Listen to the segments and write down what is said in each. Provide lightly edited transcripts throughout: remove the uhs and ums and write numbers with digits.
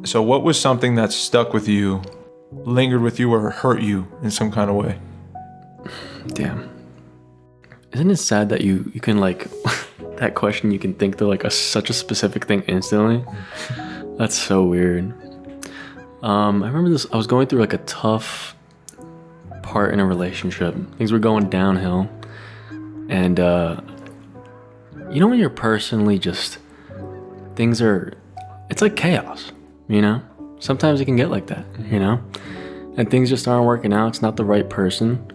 So what was something that stuck with you, lingered with you, or hurt you in some kind of way? Damn. Isn't it sad that you can like that question, you can think to like such a specific thing instantly? That's so weird. I remember this, I was going through like a tough part in a relationship. Things were going downhill. And you know when you're personally just, it's like chaos, you know? Sometimes it can get like that, you know? And things just aren't working out. It's not the right person.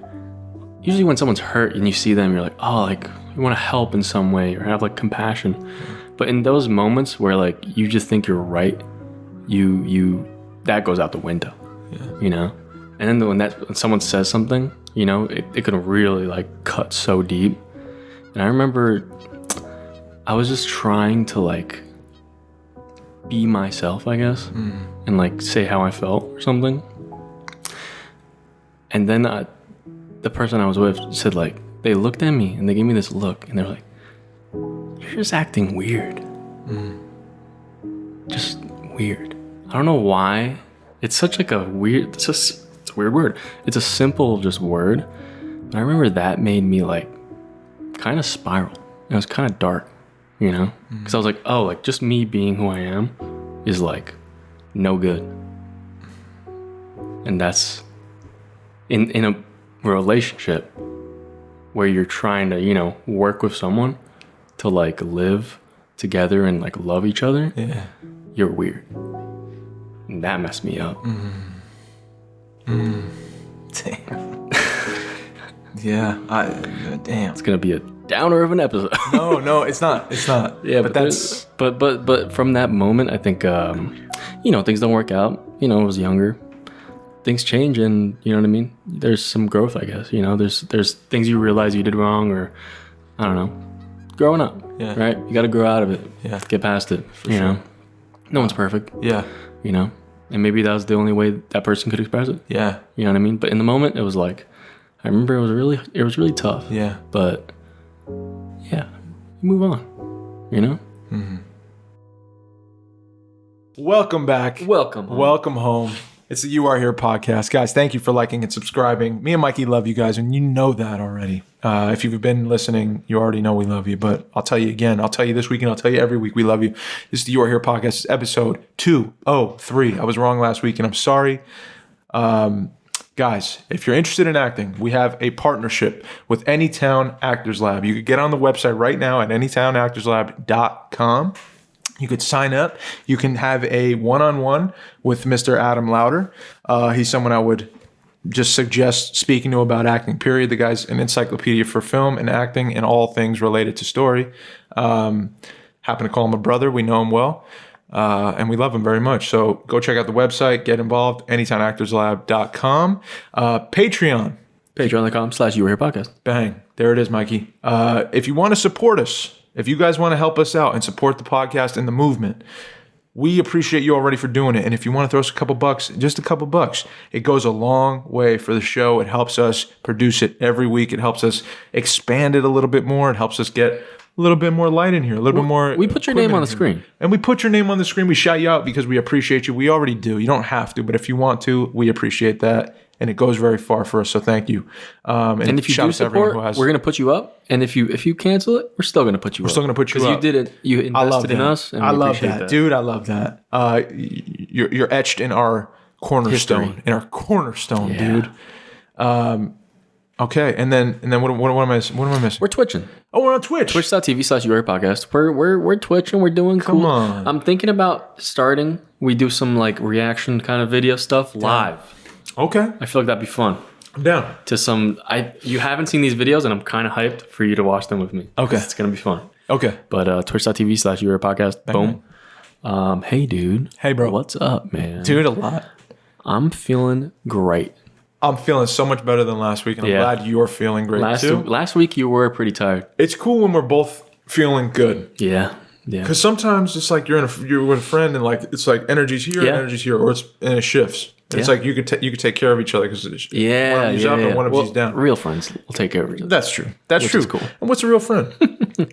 Usually when someone's hurt and you see them, you're like, oh, like you want to help in some way or have like compassion. But in those moments where like you just think you're right, that goes out the window, you know? And then when someone says something, you know, it can really like cut so deep. And I remember I was just trying to like be myself, I guess, and like say how I felt or something. And then the person I was with said like, they looked at me and they gave me this look and they're like, you're just acting weird. Just weird. I don't know why. It's such like a weird, it's a weird word. It's a simple just word. But I remember that made me like kind of spiral. It was kind of dark, you know? Because I was like, oh, like just me being who I am is like no good. And that's in a relationship where you're trying to, you know, work with someone to like live together and like love each other. Yeah. You're weird. And that messed me up. Damn. Yeah. Damn. It's gonna be a downer of an episode. No, it's not. It's not. Yeah, but from that moment, I think you know, things don't work out. You know, I was younger. Things change, and you know what I mean. There's some growth, I guess. You know, there's things you realize you did wrong, or I don't know, growing up. Yeah. Right. You got to grow out of it. Yeah. Get past it. For sure. Know, no one's perfect. Yeah. You know, and maybe that was the only way that person could express it. Yeah. You know what I mean. But in the moment, it was like, I remember it was really tough. Yeah. But yeah, you move on. You know. Welcome back. Welcome home. It's the You Are Here podcast. Guys, thank you for liking and subscribing. Me and Mikey love you guys, and you know that already. If you've been listening, you already know we love you, but I'll tell you again. I'll tell you this week, and I'll tell you every week we love you. This is the You Are Here podcast. It's episode 203. I was wrong last week, and I'm sorry. Guys, if you're interested in acting, we have a partnership with Anytown Actors Lab. You can get on the website right now at anytownactorslab.com. You could sign up. You can have a one-on-one with Mr. Adam Lauder. He's someone I would just suggest speaking to about acting, period. The guy's an encyclopedia for film and acting and all things related to story. Happen to call him a brother. We know him well. And we love him very much. So go check out the website. Get involved. anytownactorslab.com. Patreon. Patreon.com/YouAreHerePodcast. Bang. There it is, Mikey. If you want to support us, if you guys want to help us out and support the podcast and the movement, we appreciate you already for doing it. And if you want to throw us a couple bucks, just a couple bucks, it goes a long way for the show. It helps us produce it every week. It helps us expand it a little bit more. It helps us get a little bit more light in here, a little bit more. We put your name on the screen. And we put your name on the screen. We shout you out because we appreciate you. We already do. You don't have to, but if you want to, we appreciate that. And it goes very far for us, so thank you. And if you do support, we're going to put you up. And if you cancel it, we're still going to put you up. We're still going to put you up. Because you did it. You invested in us. And I love that. Dude, I love that. You're etched in our cornerstone. History. In our cornerstone, dude. Okay, and then what am I missing? We're twitching. Oh, we're on Twitch. Twitch.tv/YouAreHerePodcast. We're twitching. We're doing cool. Come on. I'm thinking about starting. We do some like reaction kind of video stuff live. Okay. I feel like that'd be fun. I'm down. You haven't seen these videos, and I'm kind of hyped for you to watch them with me. Okay. It's going to be fun. Okay. But Twitch.tv/YouAreHerePodcast. Boom. Hey, dude. Hey, bro. What's up, man? Dude, a lot. I'm feeling great. I'm feeling so much better than last week, and I'm glad you're feeling great too. Last week, you were pretty tired. It's cool when we're both feeling good. Yeah. Because sometimes it's like you're with a friend, and like it's like energy's here, and energy's here, or it shifts. It's like you could take care of each other because one of you's up and one of you's down. Real friends will take care of each other. That's true. That's true. Cool. And what's a real friend?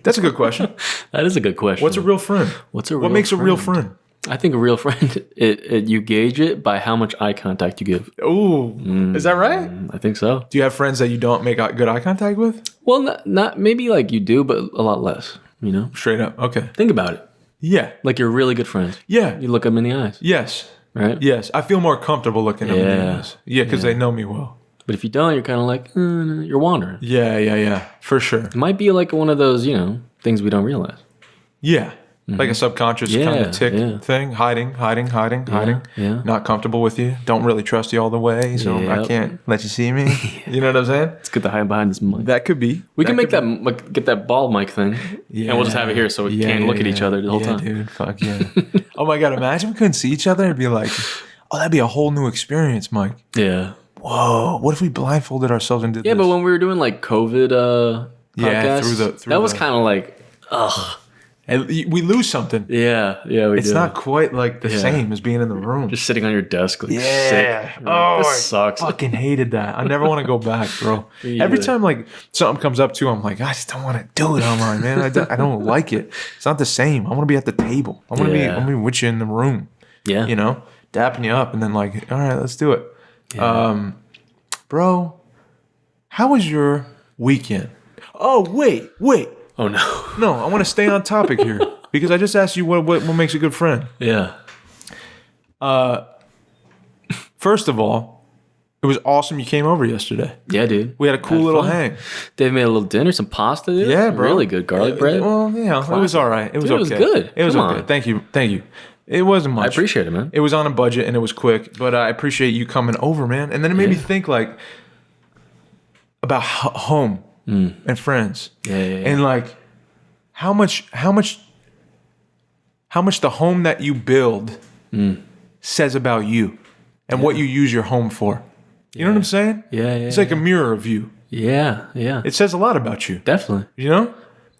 That's a good question. That is a good question. What's a real friend? What makes a real friend? I think a real friend, you gauge it by how much eye contact you give. Ooh, is that right? I think so. Do you have friends that you don't make good eye contact with? Well, not maybe like you do, but a lot less. You know, Straight up. Okay. think about it. Yeah. Like you're really good friends. Yeah. You look them in the eyes, Yes. right? Yes. I feel more comfortable looking at them in the Yeah. eyes. Yeah, because they know me well. But if you don't, you're kind of like you're wandering. Yeah. For sure. It might be like one of those, things we don't realize. Yeah. Like a subconscious kind of tick thing. Hiding. Yeah. Not comfortable with you. Don't really trust you all the way, so I Yep. can't let you see me. You know what I'm saying? It's good to hide behind this mic. That could be. We can make that, like, get that ball mic thing, and we'll just have it here so we can't look at each other the whole time. Dude, fuck yeah. Oh my God, imagine we couldn't see each other. It'd be like, oh, that'd be a whole new experience, Mike. Yeah. Whoa, what if we blindfolded ourselves and did Yeah, this? but when we were doing like COVID podcasts, through that was the- kind of like, ugh. And we lose something. Yeah, we It's do. not quite like the same as being in the room. Just sitting on your desk, like, Yeah. sick. Oh, This sucks. I fucking hated that. I never want to go back, bro. Me Every either. time like something comes up to, I'm like, I just don't want to do it online, man. I don't like it. It's not the same. I want to be at the table. I want to Yeah. be with you in the room. Yeah. You know, dapping you up, and then like, all right, let's do it. Yeah. Bro, how was your weekend? Oh, wait. Oh, no. No, I want to stay on topic here because I just asked you what makes a good friend. Yeah. First of all, it was awesome you came over yesterday. Yeah, dude. We had a cool Had little fun. hang. Dave made a little dinner, some pasta, dude. Yeah, bro. Really good garlic bread. Well, yeah, it was all right. It was Dude, okay. it was good. It was Come okay. on. Thank you. It wasn't much. I appreciate it, man. It was on a budget and it was quick, but I appreciate you coming over, man. And then it made me think like about home and friends. Yeah. And like how much the home that you build says about you and what you use your home for. You know what I'm saying? Yeah. It's like a mirror of you. Yeah. It says a lot about you. Definitely. You know?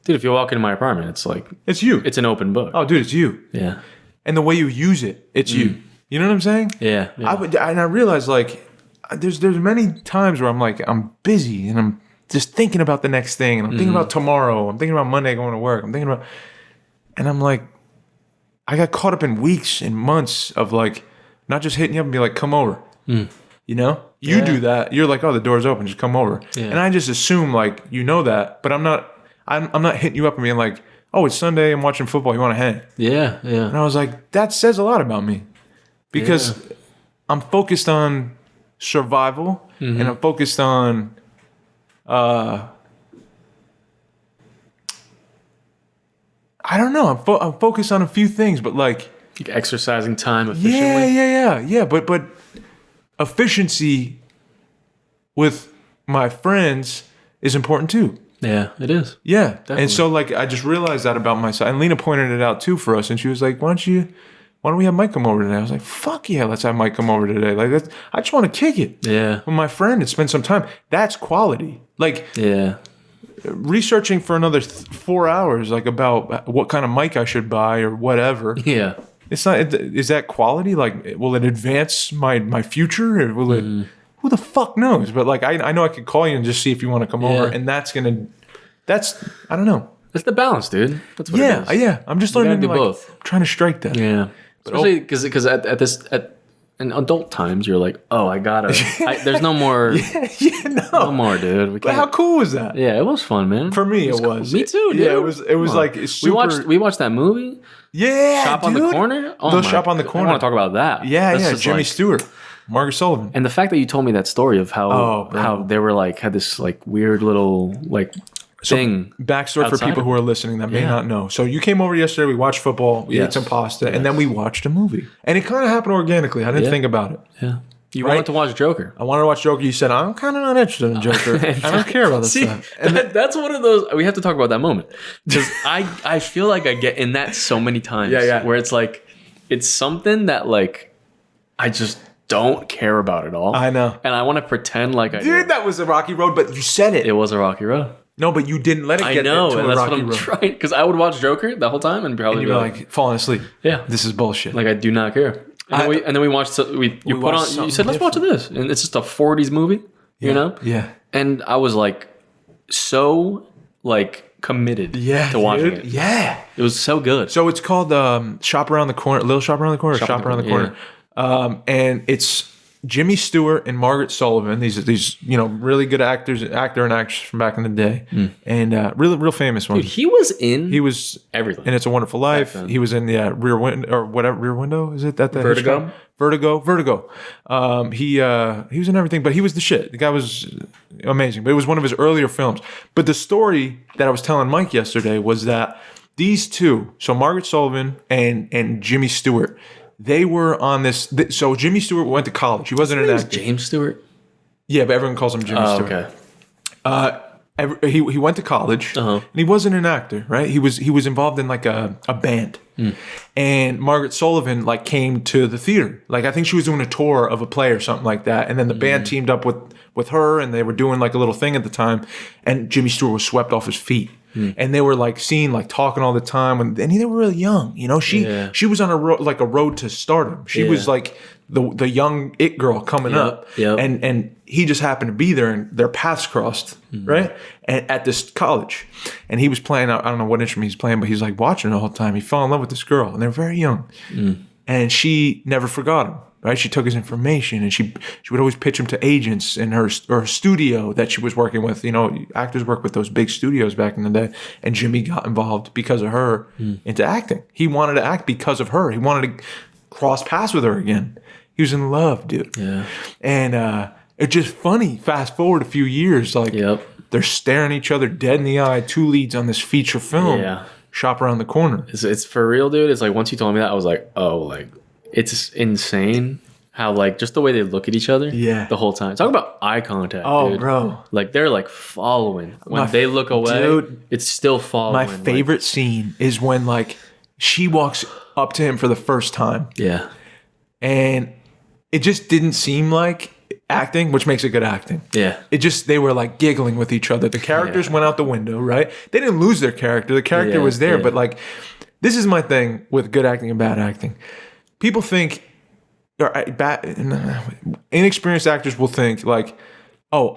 Dude, if you walk into my apartment, it's like, It's you. it's an open book. Oh, dude, it's you. Yeah. And the way you use it, it's you. You know what I'm saying? Yeah. I realize like there's many times where I'm like I'm busy and I'm just thinking about the next thing and I'm thinking about tomorrow. I'm thinking about Monday going to work. And I'm like, I got caught up in weeks and months of like not just hitting you up and be like, come over. You know, you do that. You're like, oh, the door's open, just come over. Yeah. And I just assume like you know that, but I'm not hitting you up and being like, oh, it's Sunday, I'm watching football, you want to hang? Yeah. And I was like, that says a lot about me because I'm focused on survival and I'm focused on I don't know. I'm focused on a few things, but like Exercising time efficiently. yeah. But efficiency with my friends is important too. Yeah, it is. Yeah. Definitely. And so like I just realized that about myself. And Lena pointed it out too for us. And she was like, why don't we have Mike come over today? I was like, fuck yeah, let's have Mike come over today. Like I just want to kick it Yeah. with my friend and spend some time. That's quality. Like Yeah. researching for another 4 hours, like about what kind of mic I should buy or whatever. Yeah. It's not, is that quality? Like, will it advance my future? Or will it, who the fuck knows? But like, I know I could call you and just see if you want to come over. And I don't know. It's the balance, dude. That's what it is. Yeah. I'm just You gotta learning do like, both. trying to strike that. Yeah. Especially because in adult times, you're like, oh, there's no more. No more, dude. We But can't. how cool was that? Yeah, it was fun, man. For me, it was. Me too, dude. Yeah, it was Come on. like super. We watched that movie, Yeah, Shop on the dude. Corner. Oh The my- Shop on the I Corner. want to talk about that. Yeah, That's yeah. just Jimmy like- Stewart, Margaret Sullivan. And the fact that you told me that story of Oh, bro. how they were like had this like weird little like thing. Backstory for outside people of who are listening that may Yeah. not know. So you came over yesterday. We watched football. We ate Yes. some pasta, and then we watched a movie. And it kind of happened organically. I didn't Yeah. think about it. Yeah, you Right? wanted to watch Joker. I wanted to watch Joker. You said I'm kind of not interested in Joker. I don't care about this See, stuff. And that's one of those we have to talk about that moment because I feel like I get in that so many times. Yeah. Where it's like it's something that like I just don't care about at all. I know. and I want to pretend like I dude, do. that was a rocky road, but you said it. It was a rocky road. No, but you didn't let it I get know, to and a that's rocky what I'm road. trying because I would watch Joker the whole time and probably And be you were like, like falling asleep. yeah, This is bullshit. like I do not care. And then we watched. You put watched on. You something said, "Let's watch this," and it's just a '40s movie. You know. Yeah. And I was like, so like committed Yeah, to watching dude. it. Yeah. It was so good. So it's called Shop Around the Corner, Little Shop Around the Corner, or Shop Around the Corner. And it's Jimmy Stewart and Margaret Sullivan. These really good actor and actress from back in the day, and real famous one. Dude, he was in everything. everything. And It's a Wonderful Life. then. He was in the Rear Window or whatever. Rear Window, is it that the Vertigo? Hitchcock? Vertigo. He was in everything, but he was the shit. The guy was amazing. But it was one of his earlier films. But the story that I was telling Mike yesterday was that these two, so Margaret Sullivan and Jimmy Stewart, they were on this. So Jimmy Stewart went to college. He wasn't an actor. James Stewart. Yeah, but everyone calls him Jimmy Stewart. Okay. He went to college, and he wasn't an actor, right? He was involved in like a band, and Margaret Sullivan like came to the theater. Like I think she was doing a tour of a play or something like that, and then the band teamed up with her, and they were doing like a little thing at the time, and Jimmy Stewart was swept off his feet. And they were like seen like talking all the time, and they were really young. You know, she was on a road to stardom. She was like the young it girl coming up, and he just happened to be there, and their paths crossed, right? And at this college, and he was playing. I don't know what instrument he's playing, but he's like watching the whole time. He fell in love with this girl, and they're very young, and she never forgot him. Right, she took his information, and she would always pitch him to agents in her studio that she was working with. You know, actors work with those big studios back in the day, and Jimmy got involved because of her into acting. He wanted to act because of her. He wanted to cross paths with her again. He was in love, dude. Yeah, and it's just funny. Fast forward a few years, like they're staring each other dead in the eye. Two leads on this feature film. Yeah, Shop Around the Corner. It's for real, dude. It's like once you told me that, I was like, oh, like. It's insane how like just the way they look at each other the whole time. Talk about eye contact, dude. Bro. Like they're like following. When they look away, dude, it's still following. My favorite scene is when like she walks up to him for the first time. Yeah. And it just didn't seem like acting, which makes it good acting. Yeah. They were like giggling with each other. The characters went out the window, right? They didn't lose their character. The character was there, but like this is my thing with good acting and bad acting. People think, inexperienced actors will think like, oh,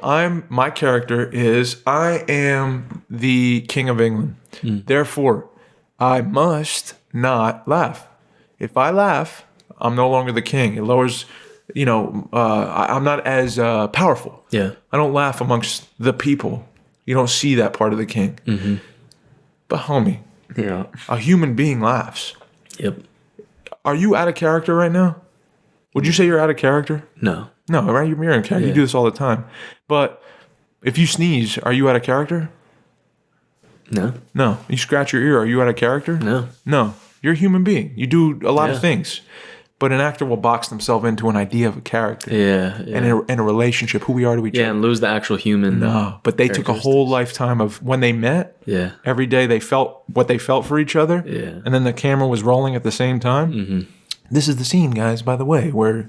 my character is, I am the King of England. Therefore, I must not laugh. If I laugh, I'm no longer the king. It lowers, I'm not as powerful. Yeah. I don't laugh amongst the people. You don't see that part of the king. But homie, a human being laughs. Yep. Are you out of character right now? Would you say you're out of character? No. No, right? You're in character. You do this all the time. But if you sneeze, are you out of character? No. No. You scratch your ear, are you out of character? No. No. You're a human being. You do a lot of things. But an actor will box themselves into an idea of a character. Yeah. And in a relationship, who we are to each other. Yeah, and lose the actual human. No. But they took a whole lifetime of when they met. Yeah. Every day they felt what they felt for each other. Yeah. And then the camera was rolling at the same time. This is the scene, guys, by the way, where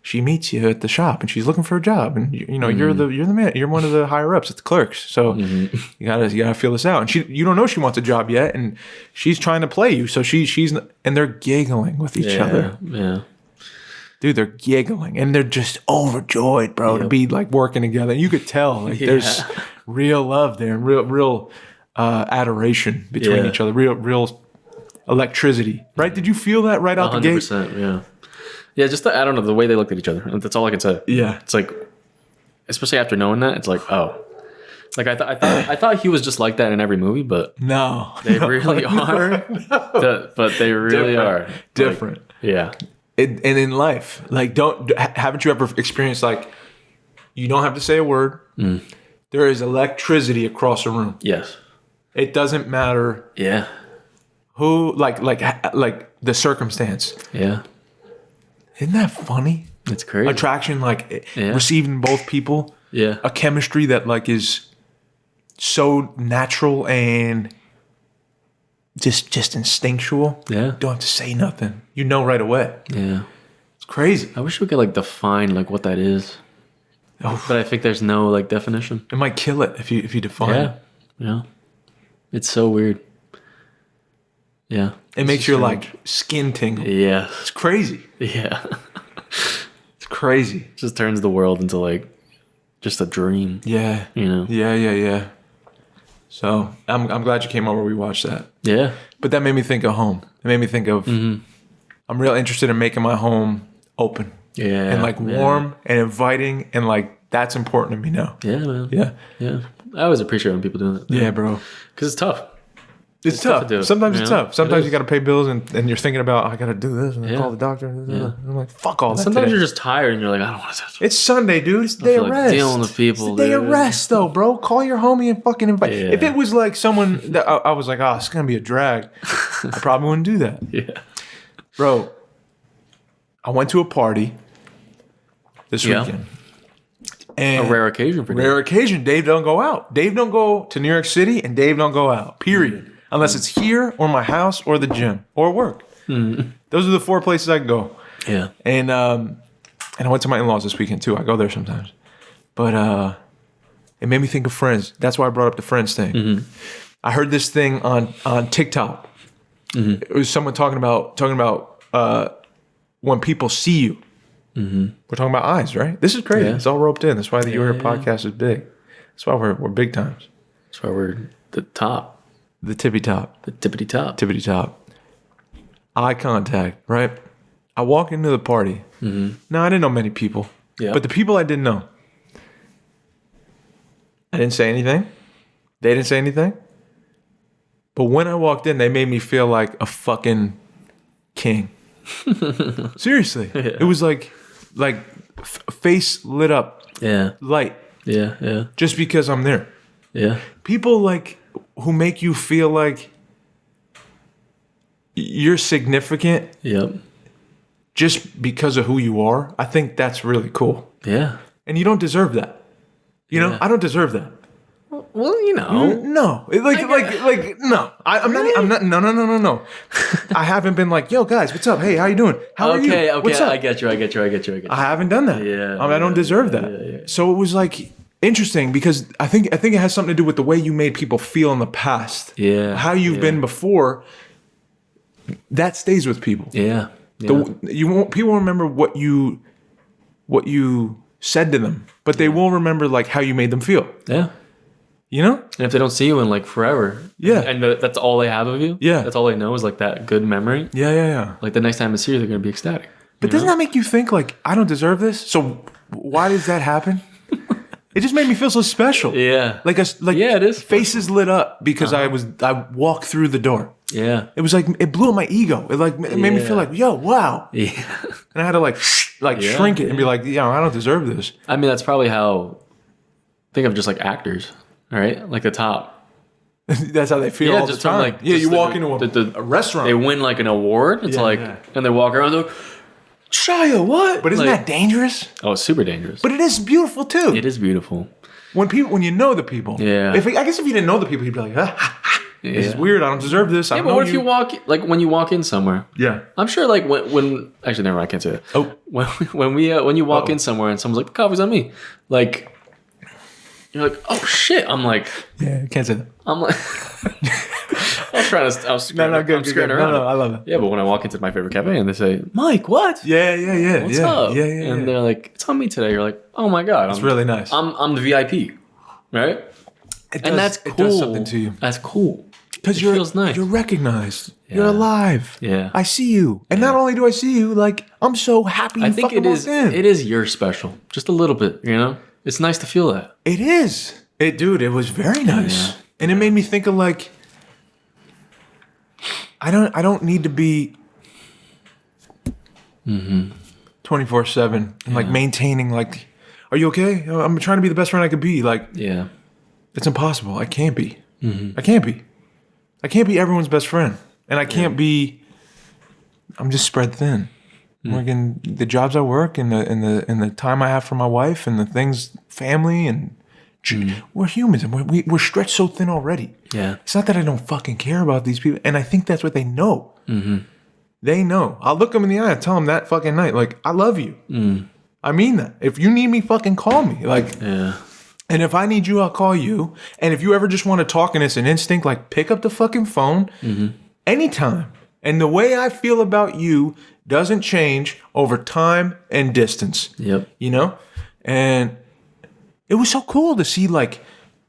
she meets you at the shop and she's looking for a job, and you're the man, you're one of the higher ups at the clerks, so you gotta feel this out. And you don't know she wants a job yet, and she's trying to play you, so she's and they're giggling with each other. Yeah, dude, they're giggling and they're just overjoyed, bro, to be like working together. You could tell like there's real love there and real adoration between each other, real electricity, right? Did you feel that right out the gate? 100%, yeah. Yeah, just I don't know, the way they looked at each other. That's all I can say. Yeah. It's like, especially after knowing that, it's like, oh. Like I thought he was just like that in every movie, but no. They really are. But they really are. Different. Like, yeah. And in life, like haven't you ever experienced like you don't have to say a word. There is electricity across a room. Yes. It doesn't matter. Yeah. Who like the circumstance. Yeah. Isn't that funny? It's crazy. Attraction, like receiving both people. Yeah. A chemistry that like is so natural and just instinctual. Yeah. Don't have to say nothing. You know right away. Yeah. It's crazy. I wish we could like define like what that is. Oh. But I think there's no like definition. It might kill it if you define it. Yeah. It's so weird. Yeah. It makes your like skin tingle. Yeah. It's crazy. Yeah. It's crazy. It just turns the world into like just a dream. Yeah. You know? Yeah. So I'm glad you came over. We watched that. Yeah. But that made me think of home. It made me think of I'm real interested in making my home open. Yeah. And like warm and inviting, and like that's important to me now. Yeah, man. Yeah. Yeah. I always appreciate when people do that. Yeah, bro. Because it's tough. It's tough. to do. Sometimes it's tough. Sometimes It you got to pay bills and you're thinking about, I got to do this and Yeah. call the doctor. Yeah. I'm like, fuck all that. Sometimes today. you're just tired and you're like, I don't want to touch it. It's Sunday, dude. It's the day feel of like rest. dealing with people, It's the day of dude. rest, though, bro. Call your homie and fucking invite. Yeah. If it was like someone that I was like, oh, it's gonna be a drag, I probably wouldn't do that, Yeah. bro. I went to a party this Yeah. weekend. And A rare occasion for rare occasion. Dave don't go out. Dave don't go to New York City, and Dave don't go out. Period. Unless it's here or my house or the gym or work. Those are the 4 places I can go. Yeah. And I went to my in-laws this weekend too. I go there sometimes. But it made me think of Friends. That's why I brought up the Friends thing. I heard this thing on TikTok. It was someone talking about when people see you. We're talking about eyes, right? This is crazy. Yeah. It's all roped in. That's why the You Heard yeah. podcast is big. That's why we're big times. That's why we're the top. The tippy top. The tippity top. Tippity top. Eye contact, right? I walk into the party. Now, I didn't know many people. Yeah. But the people I didn't know, I didn't say anything. They didn't say anything. But when I walked in, they made me feel like a fucking king. Seriously. Yeah. It was like face lit up, Yeah. light, Yeah. Yeah. just because I'm there. Yeah. People like who make you feel like you're significant Yep. just because of who you are. I think that's really cool. Yeah. And you don't deserve that. You know, Yeah. I don't deserve that. Well, you know. No, no. I'm not. No. I haven't been like, yo, guys, what's up? Hey, how you doing? How are you? Okay. What's up? I get you. I haven't done that. Yeah, I don't deserve that. yeah. So it was like interesting because I think it has something to do with the way you made people feel in the past. Yeah. How you've been before. That stays with people. Yeah. Yeah. People remember what you said to them, but they will remember like how you made them feel. Yeah. You know? And if they don't see you in like forever, Yeah. and that's all they have of you, Yeah. that's all they know is like that good memory. Yeah. Like the next time they see you, they're gonna be ecstatic. But doesn't that make you think like I don't deserve this? So why does that happen? It just made me feel so special. Yeah. Yeah, it is faces lit up because I walked through the door. Yeah. It was like it blew up my ego. It made me feel like, yo, wow. Yeah. And I had to like Yeah, shrink it and be like, yo, I don't deserve this. I mean, that's probably how. Think of just like actors, all right? Like the top. That's how they feel all the just from, time. like, Yeah, just you the- walk into a restaurant. They win like an award. It's Yeah, like, yeah. and they walk around. They're like, Shia, what? But isn't Like- that dangerous? Oh, it's super dangerous. But it is beautiful too. It is beautiful. When you know the people. Yeah. I guess if you didn't know the people, you'd be like, this is weird. I don't deserve this. I Yeah, don't but know what if you walk like when you walk in somewhere? Yeah. I'm sure like when actually never mind, I can't say that. Oh. When you walk in somewhere and someone's like, the coffee's on me, like you're like, oh shit. I'm like Yeah, can't say that. I was screwing around. No, I love it. Yeah, but when I walk into my favorite cafe and they say, Mike, what? Yeah. What's up? Yeah. And they're like, it's on me today. You're like, oh my god, It's really nice. I'm the VIP, right? And that's cool. It does something to you. That's cool. Because It feels nice. You're recognized. You're Yeah. alive. Yeah. I see you. And not only do I see you, like, I'm so happy you I think fucking it is. walked in. It is your special, just a little bit. You know, it's nice to feel that. It is. Dude, it was very nice. Yeah. And it made me think of like, I don't need to be 24/7 and like maintaining like, are you okay? I'm trying to be the best friend I could be. Like, Yeah. it's impossible. I can't be. I can't be. I can't be everyone's best friend. And I can't be, I'm just spread thin. Working the jobs I work and the time I have for my wife and the things, family and we're humans and we're stretched so thin already. Yeah. It's not that I don't fucking care about these people. And I think that's what they know. They know. I'll look them in the eye and tell them that fucking night, like, I love you. I mean that. If you need me, fucking call me. Like, Yeah. and if I need you, I'll call you. And if you ever just want to talk and it's an instinct, like pick up the fucking phone anytime. And the way I feel about you doesn't change over time and distance. Yep. You know? And it was so cool to see like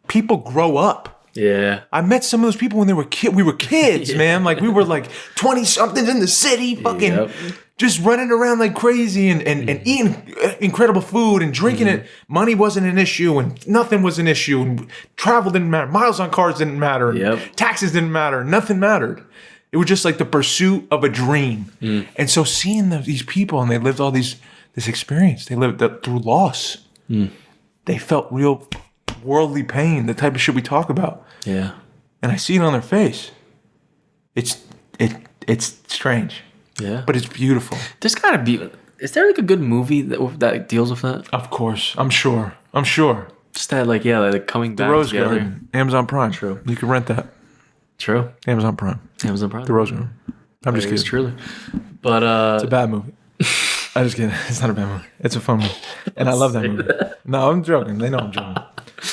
people grow up Yeah. I met some of those people when they were we were kids, man. Like we were like 20 somethings in the city, fucking just running around like crazy and eating incredible food and drinking it. Money wasn't an issue and nothing was an issue and travel didn't matter. Miles on cars didn't matter. And taxes didn't matter. Nothing mattered. It was just like the pursuit of a dream. And so seeing these people and they lived all this experience, they lived through loss. They felt real worldly pain, the type of shit we talk about. Yeah. And I see it on their face. It's strange. Yeah. But it's beautiful. There's gotta be. Is there like a good movie that deals with that? Of course. I'm sure. Just that, like, like coming back. The Rose together. Garden. Amazon Prime. True. You can rent that. True. Amazon Prime. Amazon Prime. The Rose Garden. I'm just kidding. Truly. But it's a bad movie. I'm just kidding. It's not a bad movie. It's a fun movie. And I love that movie. No, I'm joking. They know I'm joking.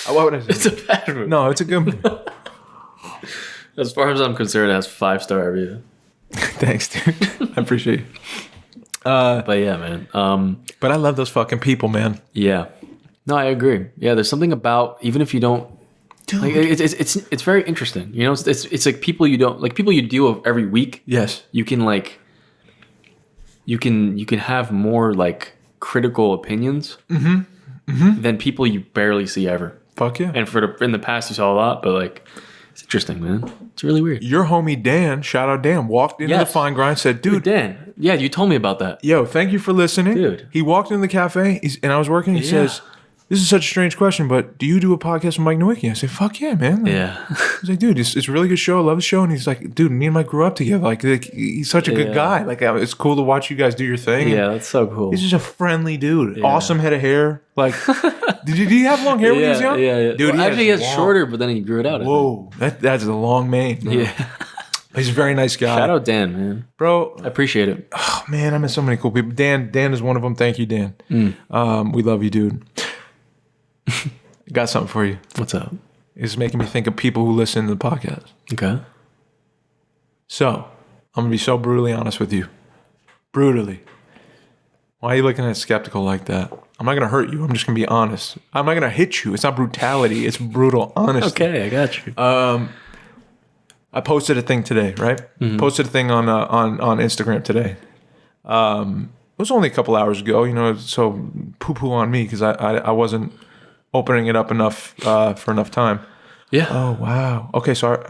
Why would I say it's a bad movie. No, it's a good movie. As far as I'm concerned, it has 5-star review. Thanks, dude. I appreciate you. But yeah, man. But I love those fucking people, man. Yeah. No, I agree. Yeah, there's something about, even if you don't, dude. Like, it's very interesting. You know, it's like people you don't, like people you deal with every week. Yes. You can like, you can have more like critical opinions than people you barely see ever. Fuck yeah. And in the past you saw a lot, but like, it's interesting, man. It's really weird. Your homie Dan, shout out Dan, walked into the Fine Grind, said, dude, Dan, yeah, you told me about that. Yo, thank you for listening. Dude. He walked into the cafe and I was working. He says, this is such a strange question, but do you do a podcast with Mike Nowicki? I said, fuck yeah, man. Yeah. I was like, dude, it's a really good show. I love the show. And he's like, dude, me and Mike grew up together. Like he's such a good guy. Like, it's cool to watch you guys do your thing. Yeah, that's so cool. He's just a friendly dude. Yeah. Awesome head of hair. Like, did he have long hair when he was young? Yeah. Dude, well, actually, he has shorter, but then he grew it out. Whoa, that's a long mane. Bro. Yeah. He's a very nice guy. Shout out Dan, man. Bro. I appreciate it. Oh, man, I met so many cool people. Dan is one of them. Thank you, Dan. We love you, dude. Got something for you. What's up? It's making me think of people who listen to the podcast. Okay. So, I'm going to be so brutally honest with you. Brutally. Why are you looking at skeptical like that? I'm not going to hurt you. I'm just going to be honest. I'm not going to hit you. It's not brutality. It's brutal honesty. Okay, I got you. I posted a thing today, right? Posted a thing on Instagram today. It was only a couple hours ago, you know, so poo-poo on me because I wasn't opening it up enough for enough time. Yeah. Oh, wow. Okay, so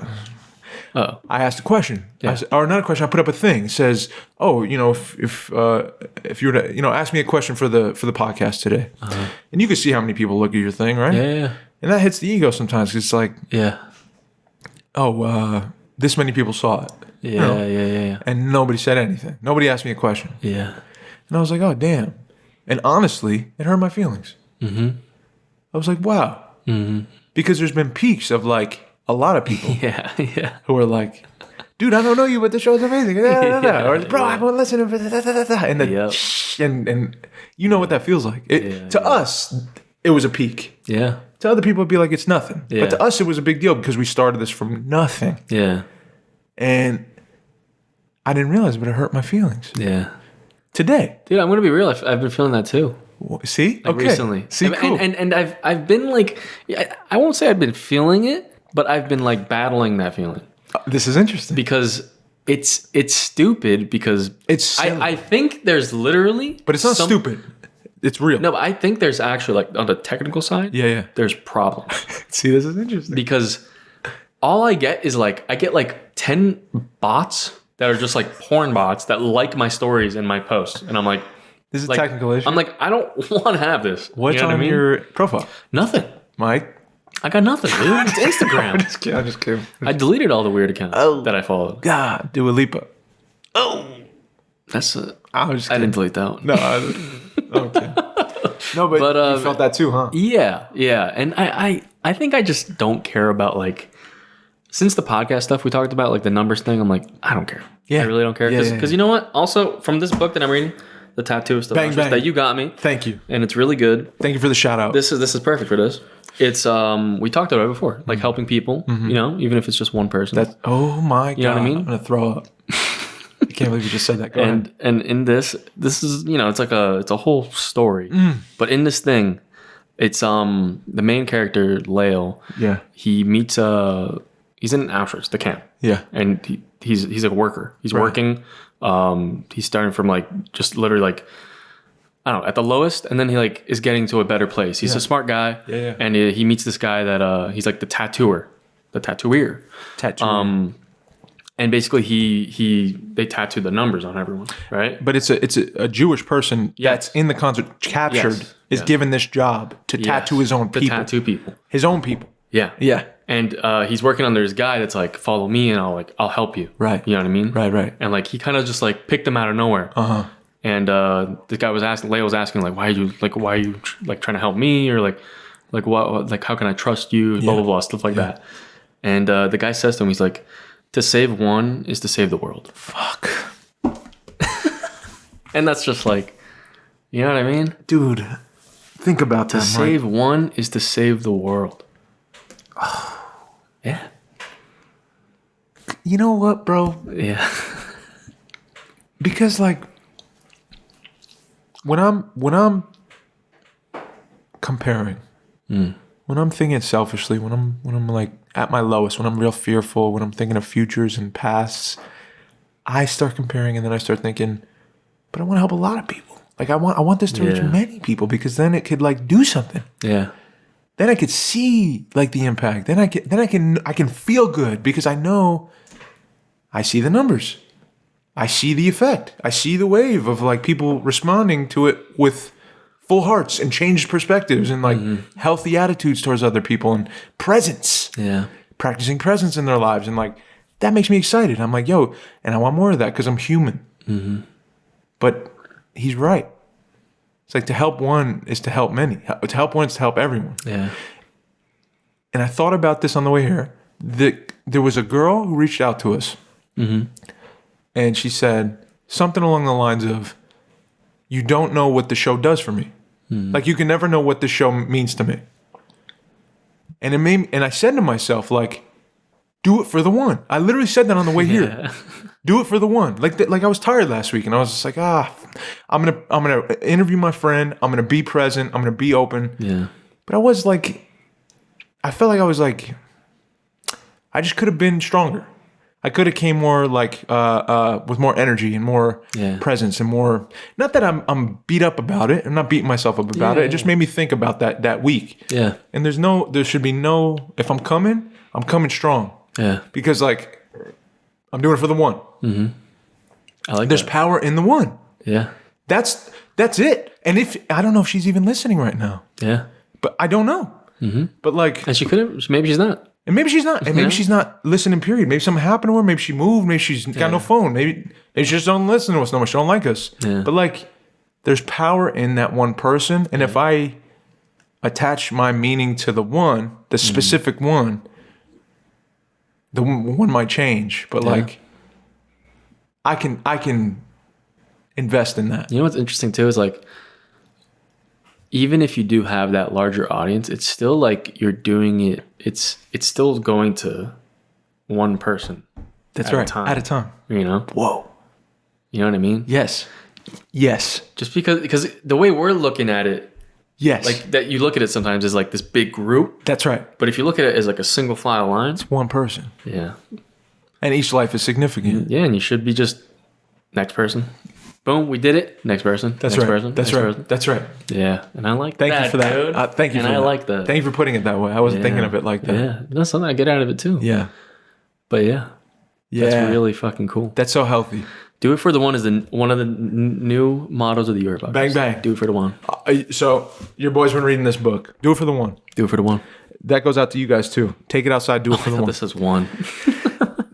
I asked a question. Yeah. Or not a question, I put up a thing. It says, oh, you know, if you were to, you know, ask me a question for the podcast today. And you can see how many people look at your thing, right? Yeah. And that hits the ego sometimes. It's like, this many people saw it. Yeah, you know? yeah. And nobody said anything. Nobody asked me a question. Yeah. And I was like, oh, damn. And honestly, it hurt my feelings. I was like, wow. Because there's been peaks of like a lot of people who are like, dude, I don't know you, but the show's amazing. Or, bro, I won't listen to it. And you know what that feels like. To us, it was a peak. Yeah. To other people, it'd be like, it's nothing. Yeah. But to us, it was a big deal because we started this from nothing. Yeah. And I didn't realize, but it hurt my feelings. Yeah. Today. Dude, I'm going to be real. I've been feeling that too. See? Like okay. Recently. See, cool. And I've been like, I won't say I've been feeling it, but I've been like battling that feeling. This is interesting. Because it's stupid because it's I think there's literally... But it's not stupid. It's real. No, but I think there's actually, like, on the technical side, there's problems. See, this is interesting. Because all I get is, like, I get, like, 10 bots that are just, like, porn bots that like my stories and my posts. And I'm like... This is like, a technical issue. I'm like, I don't want to have this. What's on your profile? Nothing. Mike? I got nothing, dude. It's Instagram. I'm just kidding. I deleted all the weird accounts that I followed. God, Dua Lipa. Oh. That's I didn't delete that one. No, okay. No, but you felt that too, huh? Yeah. And I think I just don't care about, like, since the podcast stuff we talked about, like the numbers thing, I'm like, I don't care. Yeah. I really don't care. Because you know what? Also, from this book that I'm reading, The Tattoo of Stuff that you got me. Thank you. And it's really good. Thank you for the shout out. This is perfect for this. It's we talked about it before, like helping people, you know, even if it's just one person. Oh my God. You know what I mean? I'm gonna throw up. I can't believe you just said that. Go ahead. And in this is, you know, it's a whole story. But in this thing, It's the main character, Lale. Yeah. He meets he's in Auschwitz, the camp. Yeah. And he's a worker. He's working. He's starting from like just literally like I don't know, at the lowest, and then he like is getting to a better place. He's a smart guy. Yeah. And he meets this guy that he's like the tattooer. And basically they tattoo the numbers on everyone, right? But it's a Jewish person that's in the concert captured is given this job to tattoo his own people. To tattoo people. His own people. Yeah. Yeah. And he's working under his guy that's like, follow me and I'll help you. Right. You know what I mean? Right. And like he kind of just like picked him out of nowhere. Uh-huh. And this guy was asking, Leo was asking like, why are you like trying to help me, or like what, like how can I trust you? Blah blah blah, stuff like that. And the guy says to him, he's like, to save one is to save the world. Fuck. And that's just like, you know what I mean? Dude, think about that. To save one is to save the world. Yeah. You know what, bro? Yeah. Because like when I'm comparing, when I'm thinking selfishly, when I'm like at my lowest, when I'm real fearful, when I'm thinking of futures and pasts, I start comparing, and then I start thinking, but I want to help a lot of people. Like I want this to reach many people, because then it could like do something. Yeah. Then I could see like the impact. Then I can feel good, because I know I see the numbers. I see the effect. I see the wave of like people responding to it with full hearts and changed perspectives and like healthy attitudes towards other people and presence. Yeah. Practicing presence in their lives. And like, that makes me excited. I'm like, yo, and I want more of that because I'm human. Mm-hmm. But he's right. It's like to help one is to help many. To help one is to help everyone. Yeah. And I thought about this on the way here. There was a girl who reached out to us. Mm-hmm. And she said something along the lines of, you don't know what the show does for me. Like, you can never know what the show means to me. And it made me, and I said to myself, like, do it for the one. I literally said that on the way here. Do it for the one. Like I was tired last week, and I was just like, I'm gonna interview my friend. I'm gonna be present. I'm gonna be open. Yeah. But I was like, I felt like I was like, I just could have been stronger. I could have came more like with more energy and more presence and more. Not that I'm beat up about it. I'm not beating myself up about it. It just made me think about that week. Yeah. And there should be no. If I'm coming strong. Yeah. Because like, I'm doing it for the one. Mm-hmm. I like. There's power in the one. Yeah. That's it. And I don't know if she's even listening right now. Yeah. But I don't know. Mm-hmm. But like, and she could have. Maybe she's not. And maybe she's not. And maybe she's not listening, period. Maybe something happened to her. Maybe she moved. Maybe she's got no phone. Maybe she just don't listen to us no more. She don't like us. Yeah. But like, there's power in that one person. And if I attach my meaning to the one, the specific one, the one might change. But like, I can invest in that. You know what's interesting too is like, even if you do have that larger audience, it's still like you're doing it. It's still going to one person. That's right. At a time. You know? Whoa. You know what I mean? Yes. Just because the way we're looking at it, like that you look at it sometimes as like this big group. That's right. But if you look at it as like a single file line, it's one person. Yeah. And each life is significant. Yeah, and you should be just next person. Boom, we did it. Next person. That's right. That's right. Yeah, and I like that. Thank you for that. Thank you for that. I like that. Thank you for putting it that way. I wasn't thinking of it like that. Yeah, that's something I get out of it too. Yeah. But yeah, that's really fucking cool. That's so healthy. Do it for the one is one of the new mottos of the year. About bang, bang. Do it for the one. So your boy's been reading this book. Do it for the one. Do it for the one. That goes out to you guys too. Take it outside. Do it for the one. This is one.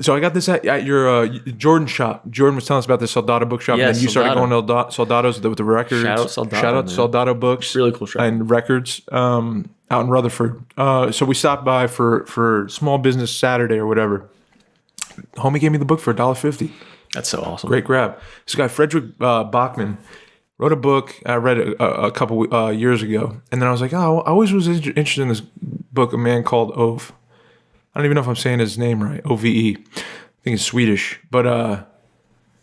So I got this at your Jordan shop. Jordan was telling us about the Soldado bookshop. Yeah, and then you started going to Soldado's with the records. Shout out Soldado. Shout out Soldado Books. Really cool shop. And records out in Rutherford. So we stopped by for Small Business Saturday or whatever. Homie gave me the book for $1.50. That's so awesome. Great grab. This guy, Frederick Bachman, wrote a book. I read it a couple years ago. And then I was like, I always was interested in this book, a man called Ove. I don't even know if I'm saying his name right. Ove. I think it's Swedish. But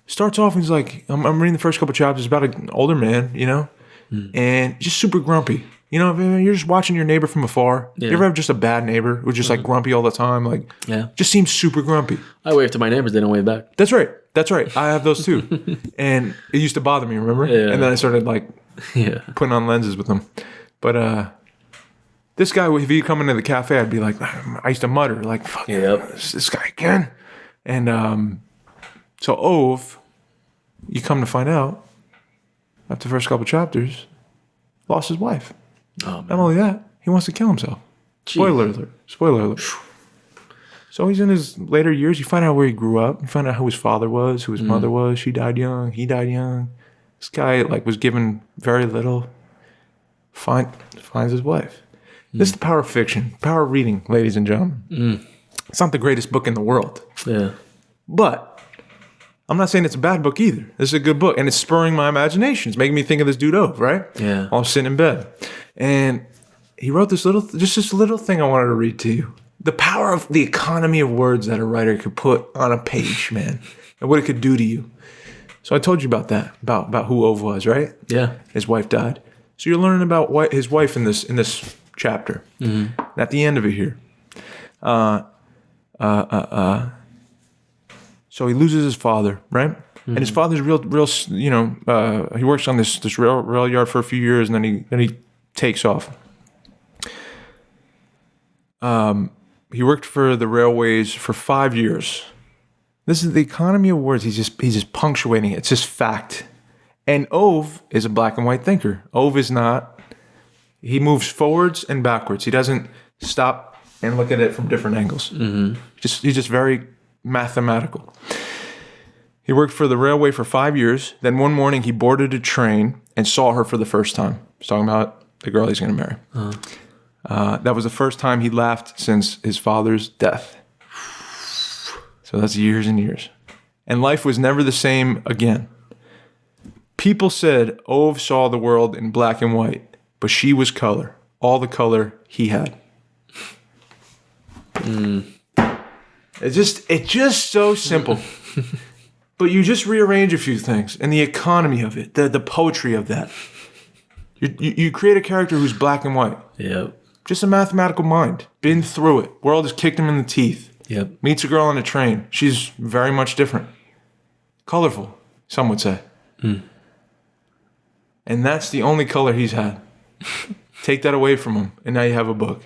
starts off and he's like, I'm reading the first couple chapters about an older man, you know, and just super grumpy. You know, if you're just watching your neighbor from afar. Yeah. You ever have just a bad neighbor who's just like grumpy all the time? Like, just seems super grumpy. I wave to my neighbors, they don't wave back. That's right. I have those too. And it used to bother me, remember? Yeah. And then I started like putting on lenses with them. But this guy, if he'd come into the cafe, I'd be like, I used to mutter, like, fuck, this guy again. And so Ove, you come to find out, after the first couple chapters, lost his wife. Oh, man. Not only that, he wants to kill himself. Spoiler alert. So he's in his later years. You find out where he grew up. You find out who his father was, who his mother was. She died young. He died young. This guy like was given very little. Finds his wife. This is the power of fiction, power of reading, ladies and gentlemen. It's not the greatest book in the world. Yeah. But I'm not saying it's a bad book either. This is a good book, and it's spurring my imagination. It's making me think of this dude Ove, right? Yeah. While I'm sitting in bed. And he wrote this little thing I wanted to read to you. The power of the economy of words that a writer could put on a page, man, and what it could do to you. So I told you about that, about who Ove was, right? Yeah. His wife died. So you're learning about his wife in this chapter. And at the end of it here, so he loses his father, right? And his father's real, you know, he works on this rail yard for a few years, and then he takes off. He worked for the railways for 5 years. This is the economy of words. He's just punctuating it. It's just fact. And Ove is a black and white thinker. Ove is not. He moves forwards and backwards. He doesn't stop and look at it from different angles. He's just very mathematical. He worked for the railway for 5 years. Then one morning he boarded a train and saw her for the first time. He's talking about the girl he's going to marry. That was the first time he laughed since his father's death. So that's years and years. And life was never the same again. People said Ove saw the world in black and white, but she was color, all the color he had. It's just so simple. But you just rearrange a few things, and the economy of it, the poetry of that. You create a character who's black and white. Yep. Just a mathematical mind. Been through it. World has kicked him in the teeth. Yep. Meets a girl on a train. She's very much different. Colorful, some would say. And that's the only color he's had. Take that away from him, and now you have a book.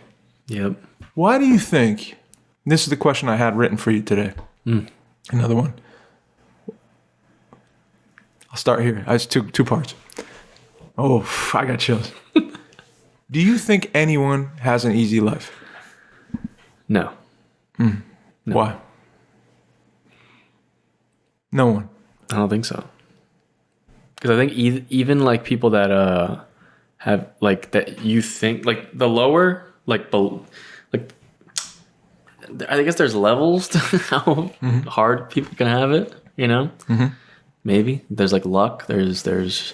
Yep. Why do you think, this is the question I had written for you today. Another one. I'll start here. It's two parts. Oh, I got chills. Do you think anyone has an easy life? No. No. Why? No one. I don't think so. Because I think even like people that have like that you think like the lower like I guess there's levels to how hard people can have it. You know, maybe there's like luck. There's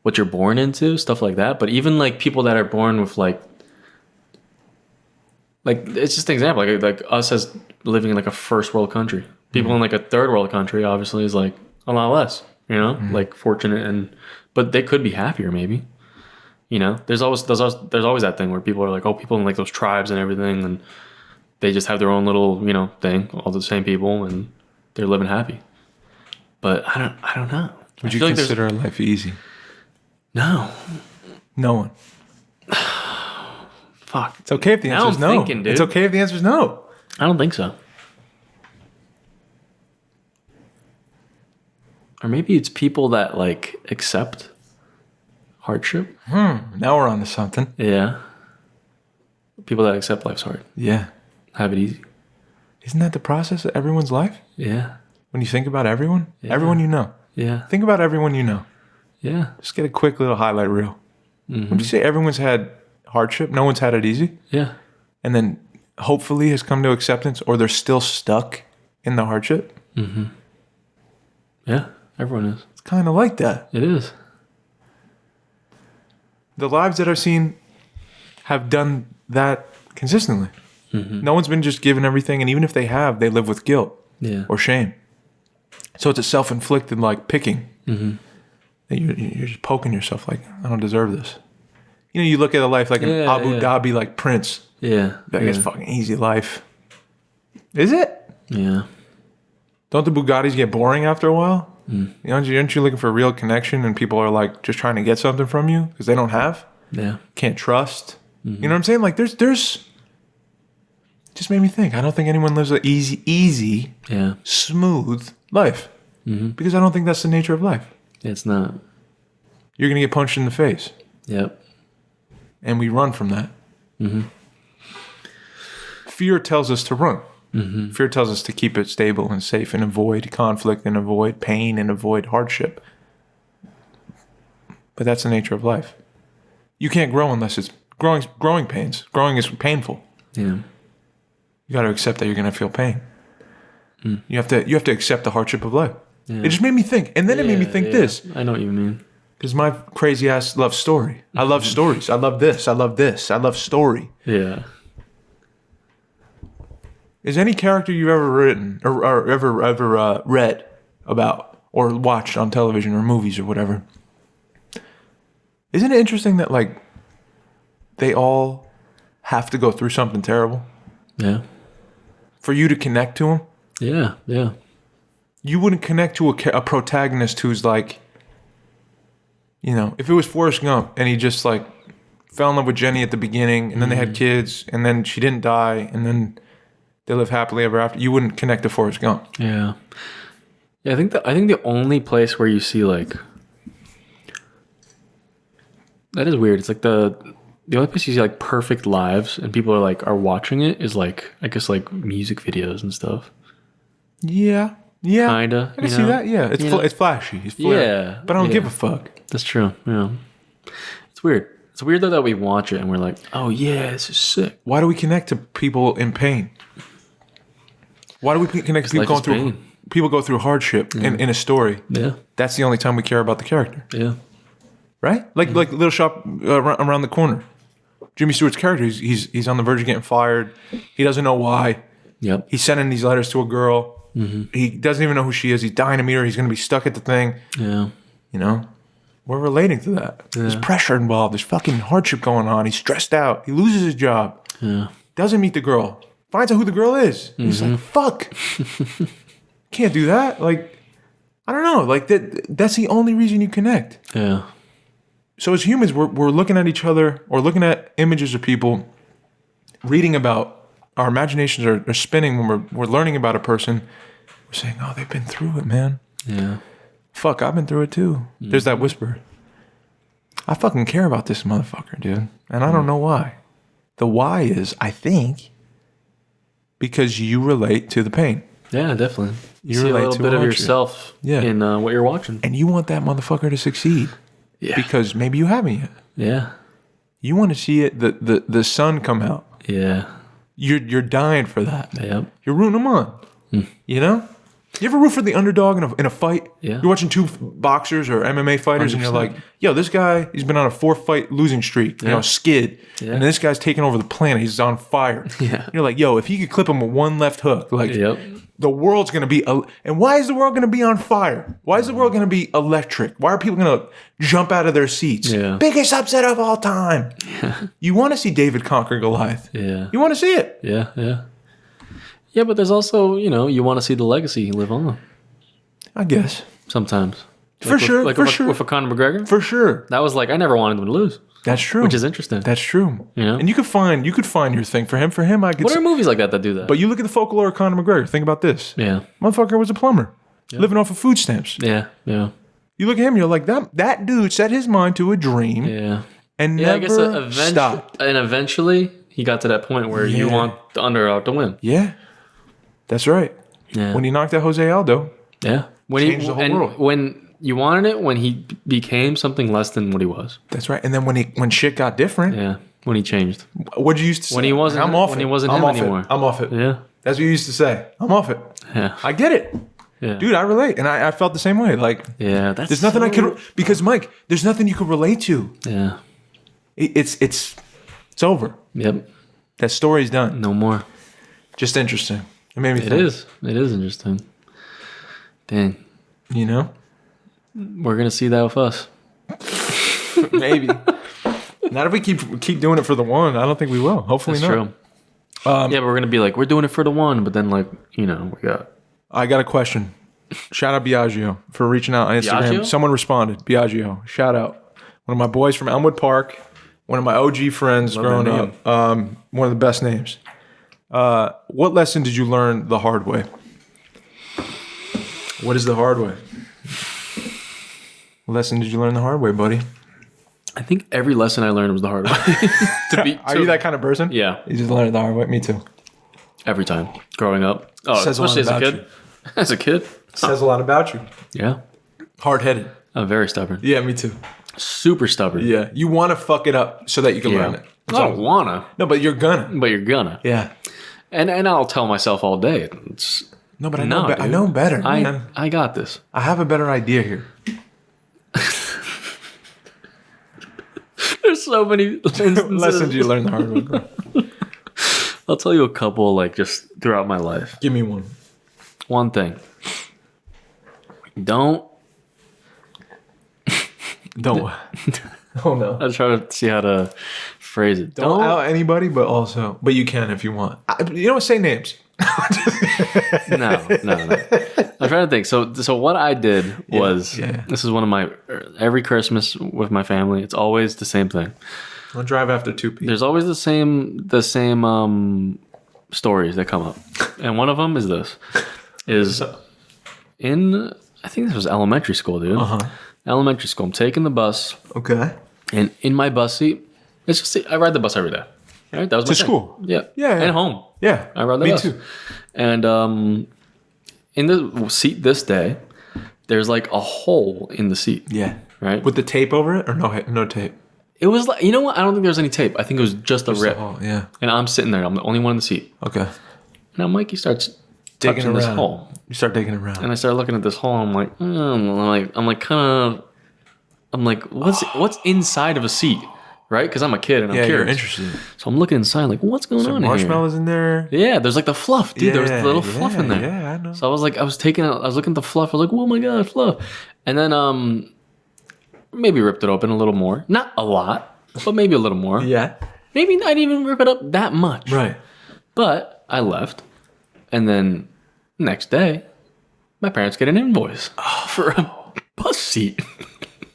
what you're born into, stuff like that. But even like people that are born with like it's just an example. Like us as living in like a first world country. People in like a third world country obviously is like a lot less. You know, like fortunate but they could be happier maybe. You know, there's always that thing where people are like, oh, people in like those tribes and everything, and they just have their own little, you know, thing, all the same people, and they're living happy. But I don't know. Would you consider a life easy? No. No one. Fuck. It's okay if the answer is no. Thinking, dude. It's okay if the answer is no. I don't think so. Or maybe it's people that like accept hardship. Now we're on to something. Yeah. People that accept life's hard. Yeah. Have it easy. Isn't that the process of everyone's life? Yeah. When you think about everyone? Yeah. Everyone you know. Yeah. Think about everyone you know. Yeah. Just get a quick little highlight reel. Would you say everyone's had hardship? No one's had it easy? Yeah. And then hopefully has come to acceptance, or they're still stuck in the hardship? Yeah. Everyone is. It's kind of like that. It is. The lives that I've seen have done that consistently. No one's been just given everything, and even if they have, they live with guilt or shame. So it's a self-inflicted like picking. That you're just poking yourself like, I don't deserve this. You know, you look at a life like an Yeah, Abu yeah. Dhabi, like Prince. Yeah. Like, it's fucking easy life. Is it? Yeah. Don't the Bugattis get boring after a while? You know, aren't you looking for a real connection and people are like just trying to get something from you because they don't have? Yeah. Can't trust. You know what I'm saying? Like there's just made me think. I don't think anyone lives an easy, Yeah. smooth life. Because I don't think that's the nature of life. It's not. You're gonna get punched in the face. Yep. And we run from that. Fear tells us to run. Fear tells us to keep it stable and safe and avoid conflict and avoid pain and avoid hardship. But that's the nature of life. You can't grow unless it's growing pains. Growing is painful. Yeah. You got to accept that you're going to feel pain. You have to accept the hardship of life. Yeah. It just made me think. And then it made me think this. I know what you mean. Because my crazy ass loves story. I love stories. I love this. I love this. I love story. Yeah. Is any character you've ever written or ever read about or watched on television or movies or whatever? Isn't it interesting that like they all have to go through something terrible Yeah. for you to connect to them? Yeah. Yeah. You wouldn't connect to a protagonist who's like, you know, if it was Forrest Gump and he just like fell in love with Jenny at the beginning and then they had kids and then she didn't die and then they live happily ever after, you wouldn't connect to Forrest Gump. Yeah. Yeah, I think the only place where you see like that is weird. It's like the only place you see like perfect lives and people are watching it is like I guess like music videos and stuff. Yeah. Yeah. Kinda. I can see that. Yeah. It's flashy. It's flair. Yeah. But I don't yeah. give a fuck. That's true. Yeah. It's weird. It's weird though that we watch it and we're like, oh yeah, this is sick. Why do we connect to people in pain? Why do we connect to people going through pain. People go through hardship in a story? Yeah. That's the only time we care about the character. Yeah. Right? Like Little Shop around the corner. Jimmy Stewart's character, he's on the verge of getting fired. He doesn't know why. Yep. He's sending these letters to a girl. He doesn't even know who she is. He's dying to meet her. He's going to be stuck at the thing. Yeah. You know? We're relating to that. Yeah. There's pressure involved. There's fucking hardship going on. He's stressed out. He loses his job. Yeah. Doesn't meet the girl. Finds out who the girl is. He's like, fuck. Can't do that. Like, I don't know. Like, that's the only reason you connect. Yeah. So as humans, we're looking at each other or looking at images of people, reading about, our imaginations are spinning when we're learning about a person. We're saying, oh, they've been through it, man. Yeah. Fuck, I've been through it too. There's that whisper. I fucking care about this motherfucker, dude. And I don't know why. The why is, I think, because you relate to the pain. Yeah, definitely. You see a relate little to bit of hardship. yourself in what you're watching. And you want that motherfucker to succeed. Yeah. Because maybe you haven't yet. Yeah. You want to see it, the sun come out. Yeah. You're dying for that. Yep. You're rooting them on. You know? You ever root for the underdog in a fight? Yeah. You're watching two boxers or MMA fighters 100%. and you're like, yo, this guy, he's been on a 4-fight losing streak, you know, skid. Yeah. And this guy's taking over the planet. He's on fire. Yeah. You're like, yo, if he could clip him with one left hook, like, Yep. the world's going to be... And why is the world going to be on fire? Why is the world going to be electric? Why are people going to jump out of their seats? Yeah. Biggest upset of all time. You want to see David conquer Goliath. Yeah. You want to see it. Yeah. Yeah. Yeah, but there's also, you want to see the legacy live on I guess. sometimes. For sure. With a Conor McGregor? For sure. That was like, I never wanted him to lose. That's true. Which is interesting. That's true. Yeah. And you could find your thing. For him, I could What are movies like that do that? But you look at the folklore of Conor McGregor, think about this. yeah. Motherfucker was a plumber. Living off of food stamps. Yeah. Yeah. You look at him, you're like, that dude set his mind to a dream Yeah. and Yeah, I never guess stopped. And eventually, he got to that point where you want the underdog to win. Yeah. That's right. Yeah. When he knocked out Jose Aldo, Yeah. When Changed the whole world. When you wanted it, when he became something less than what he was. that's right. And then when shit got different, Yeah. When he changed. what'd you used to say? When he wasn't- I'm off when it. he wasn't I'm him off it. anymore. I'm off it. Yeah. That's what you used to say. I'm off it. Yeah. I get it. Yeah. Dude, I relate. And I felt the same way. Like, Yeah. That's there's nothing I could... Because, Mike, there's nothing you could relate to. Yeah. It's over. Yep. That story's done. No more. Just interesting. It made me It think. is. It is interesting. Dang. You know? We're going to see that with us. Maybe. Not if we keep doing it for the one. I don't think we will. Hopefully That's not. true. Yeah, but we're gonna be like, we're doing it for the one, but then like, we got. I got a question. Shout out Biagio for reaching out on Instagram. Biagio? Someone responded. Biagio. Shout out. One of my boys from Elmwood Park. One of my OG friends growing up. One of the best names. What lesson did you learn the hard way? What is the hard way? What lesson did you learn the hard way, buddy? I think every lesson I learned was the hard way. Are you that kind of person? Yeah. You just learned it the hard way? Me too. Every time growing up. Oh, Says a lot especially as a about kid. As a kid. Says a lot about you. Yeah. Hard-headed. I'm very stubborn. Yeah, me too. Super stubborn. Yeah. You want to fuck it up so that you can learn it. I don't wanna. No, but you're gonna. But you're gonna. Yeah. And I'll tell myself all day. It's, No, but I know better. Man. I got this. I have a better idea here. There's so many Lessons you learned the hard way, bro. I'll tell you a couple, like, just throughout my life. Give me one. One thing. Don't. Oh no. I was trying to see how to phrase it. Don't out anybody, but you can if you want. You know what? Say names. No. I'm trying to think. So what I did was, this is one of my, every Christmas with my family, it's always the same thing. I'll drive after 2 p.m. There's always the same stories that come up. And one of them is this. I think this was elementary school, dude. Elementary school. I'm taking the bus. Okay. And in my bus seat, I ride the bus every day. Right? That was my To school? Yeah. Yeah. And home. Yeah. I ride the bus. Me too. And in the seat this day, there's like a hole in the seat. Yeah. Right? With the tape over it or no tape? It was like, you know what? I don't think there was any tape. I think it was just a rip. Yeah. And I'm sitting there. I'm the only one in the seat. Okay. Now Mikey starts Digging touching around. this hole. You start digging around. And I started looking at this hole. And I'm like, what's inside of a seat, right? Because I'm a kid and I'm curious. You're interested. So I'm looking inside, like, what's going on here? Marshmallows in there. Yeah, there's like the fluff, dude. There was the little fluff in there. Yeah, I know. So I was looking at the fluff. I was like, oh my god, fluff. And then maybe ripped it open a little more, not a lot, but maybe a little more. Yeah. Maybe not even rip it up that much. Right. But I left, and then next day, my parents get an invoice for a bus seat.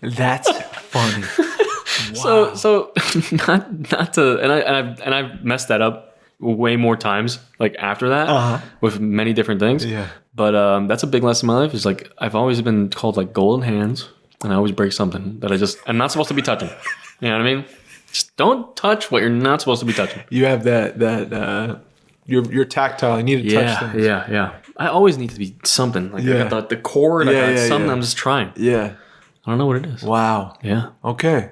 That's funny. Wow. So not to, and I've messed that up way more times, like after that, with many different things. Yeah. But that's a big lesson in my life. Is like I've always been called like golden hands, and I always break something that I'm not supposed to be touching. You know what I mean? Just don't touch what you're not supposed to be touching. You have that you're tactile. You need to touch things. Yeah. I always need to be something. Like I got the cord. I got something. I'm just trying. Yeah. I don't know what it is. Wow. Yeah. Okay.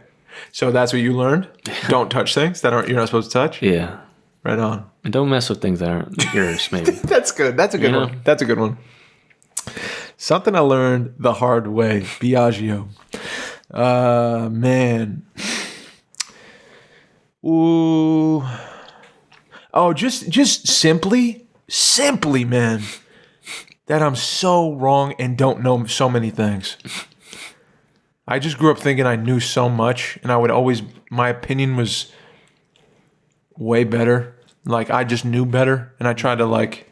So that's what you learned? Don't touch things you're not supposed to touch? Yeah. Right on. And don't mess with things that aren't yours, maybe. That's good. That's a good one. That's a good one. Something I learned the hard way. Biagio. Man. Ooh. Oh, just simply, man, that I'm so wrong and don't know so many things. I just grew up thinking I knew so much, and my opinion was way better. Like, I just knew better, and I tried to, like,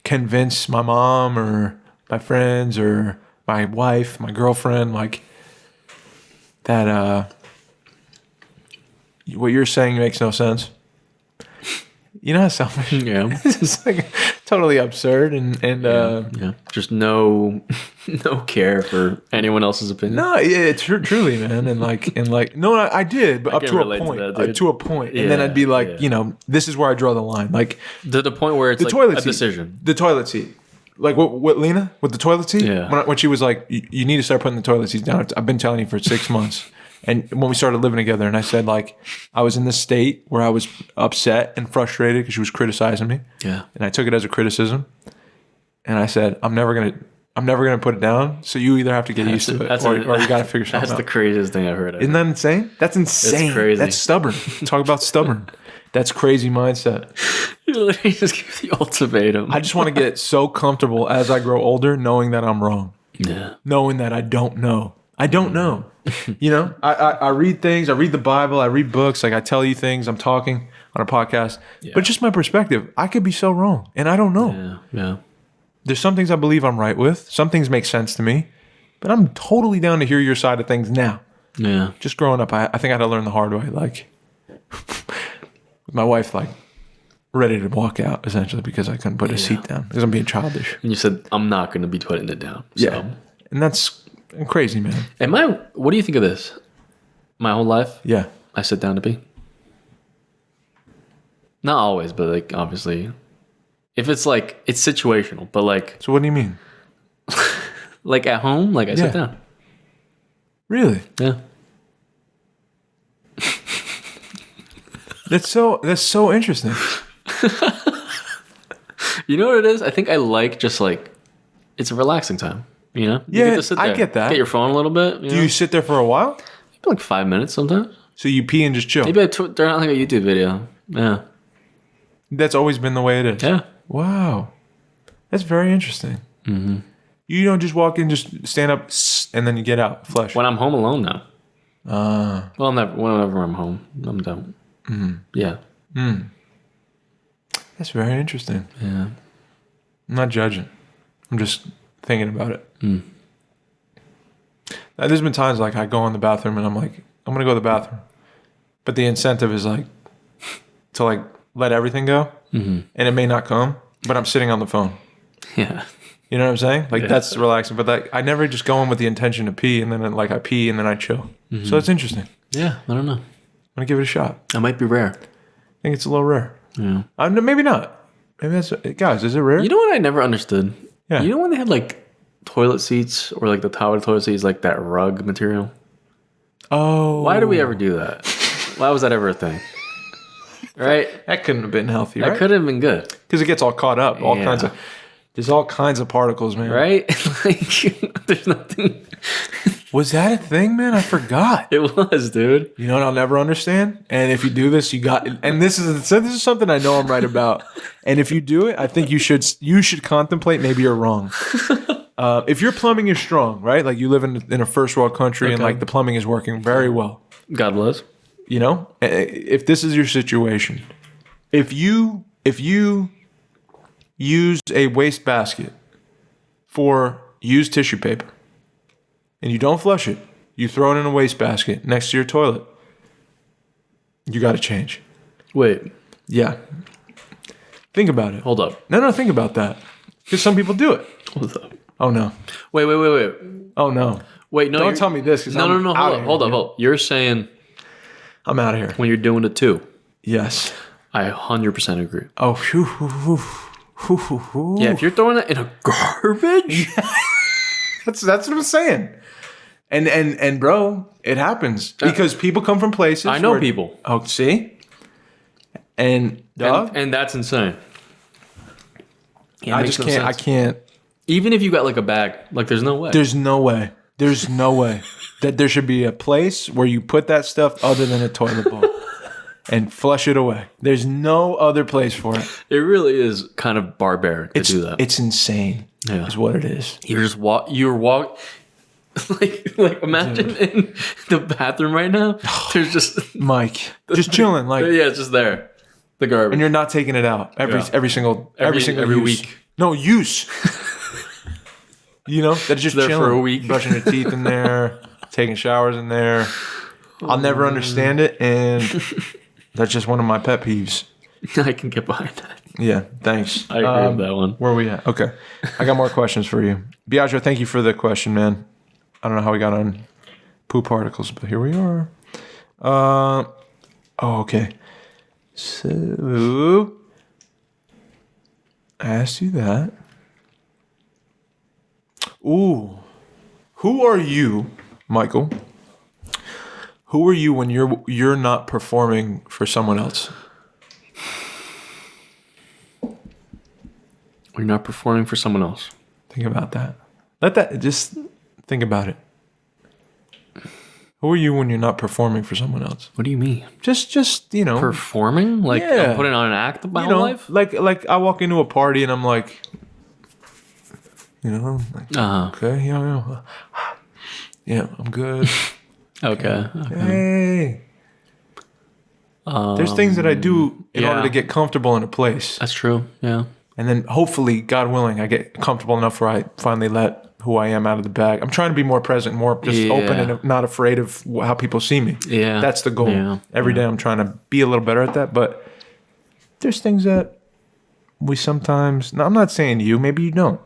convince my mom or my friends or my wife, my girlfriend, like, that what you're saying makes no sense. You know how selfish? Yeah. It's like totally absurd and just no care for anyone else's opinion. No, yeah, truly, man, and no, I did, but up to a point, and then I'd be like, this is where I draw the line, like to the point where it's the like toilet a seat, decision. the toilet seat, like what Lena with the toilet seat, when she was like, you need to start putting the toilet seats down. I've been telling you for 6 months. And when we started living together, and I said, like, I was in this state where I was upset and frustrated because she was criticizing me. Yeah. And I took it as a criticism. And I said, I'm never gonna put it down. So you either have to get used to it, or you got to figure something out. That's the craziest thing I've heard. Isn't that insane? That's insane. It's crazy. That's stubborn. Talk about stubborn. That's crazy mindset. You literally just give the ultimatum. I just want to get so comfortable as I grow older, knowing that I'm wrong. Yeah. Knowing that I don't know. I don't know. You know, I read things. I read the Bible. I read books. Like I tell you things. I'm talking on a podcast. Yeah. But just my perspective. I could be so wrong. And I don't know. Yeah. There's some things I believe I'm right with. Some things make sense to me. But I'm totally down to hear your side of things now. Yeah. Just growing up, I think I had to learn the hard way. Like, with my wife, like, ready to walk out, essentially, because I couldn't put a seat down. Because I'm being childish. And you said, I'm not going to be putting it down. So. Yeah. And that's crazy, man. What do you think of this? My whole life? Yeah. I sit down to pee. Not always, but, like, obviously. If it's, like, it's situational, but, like. So what do you mean? Like, at home? Like, I sit down. Really? Yeah. That's so interesting. You know what it is? I think I like just like it's a relaxing time. You know? You Yeah, I get that. Get your phone a little bit. Do you sit there for a while? Maybe like 5 minutes sometimes. So you pee and just chill. Maybe I turn on like a YouTube video. Yeah. That's always been the way it is. Yeah. Wow. That's very interesting. Mm-hmm. You don't just walk in, just stand up, and then you get out, flush. When I'm home alone now. Well, whenever I'm home, I'm done. Mm-hmm. Yeah. Mm. That's very interesting. Yeah. I'm not judging. I'm just thinking about it. Mm. Now, there's been times like I go in the bathroom and I'm like, I'm going to go to the bathroom. But the incentive is like to like let everything go. Mm-hmm. And it may not come, but I'm sitting on the phone. Yeah. You know what I'm saying? Like that's relaxing. But like, I never just go in with the intention to pee and then like I pee and then I chill. Mm-hmm. So it's interesting. Yeah. I don't know. I'm going to give it a shot. That might be rare. I think it's a little rare. Yeah. Maybe not. Maybe that's... Guys, is it rare? You know what I never understood? Yeah. You know when they had like toilet seats or like the toilet seats, like that rug material? Oh. Why do we ever do that? Why was that ever a thing? Right? That couldn't have been healthy, right? That could have been good. Because it gets all caught up. There's all kinds of particles, man. Right? Like, there's nothing... Was that a thing, man? I forgot. It was, dude. You know what I'll never understand? And if you do this, you got... And this is something I know I'm right about. And if you do it, I think you should contemplate maybe you're wrong. If your plumbing is strong, right? Like you live in a first world country and like the plumbing is working very well. God bless. You know? If this is your situation, if you used a waste basket for used tissue paper and you don't flush it, you throw it in a waste basket next to your toilet, you got to change. Wait. Yeah. Think about it. Hold up. No, think about that. Because some people do it. Hold up. Oh, no. Wait. Oh, no. Wait, no. Don't tell me this. No. Hold up. You're saying... I'm out of here. When you're doing it too. Yes. I 100% agree. Oh, yeah, if you're throwing that in a garbage... That's what I'm saying. And bro, it happens. Because people come from places... I know people. Oh, see? And that's insane. Yeah, I can't. Even if you got like a bag, like there's no way. There's no way that there should be a place where you put that stuff other than a toilet bowl and flush it away. There's no other place for it. It really is kind of barbaric to do that. It's insane. Yeah. Is what it is. You're walk like imagine in the bathroom right now. There's just Mike just chilling like it's just there. The garbage. And you're not taking it out every single week. No use. You know, that's just there chilling for a week, brushing your teeth in there, taking showers in there. I'll never understand it, and that's just one of my pet peeves. I can get behind that. Yeah, thanks. I agree with that one. Where are we at? Okay, I got more questions for you, Biagio. Thank you for the question, man. I don't know how we got on poop particles, but here we are. Okay. So I asked you that. Ooh. Who are you, Michael? Who are you when you're not performing for someone else? We're not performing for someone else. Think about that. Just think about it. Who are you when you're not performing for someone else? What do you mean? Just you know, performing? Like I'm putting on an act about my life? Like I walk into a party and I'm like, you know, like, okay, yeah. Yeah, I'm good. Okay. Hey. There's things that I do in order to get comfortable in a place. That's true. Yeah. And then hopefully, God willing, I get comfortable enough where I finally let who I am out of the bag. I'm trying to be more present, more just open and not afraid of how people see me. Yeah. That's the goal. Yeah. Every day I'm trying to be a little better at that. But there's things that we sometimes, now I'm not saying you, maybe you don't,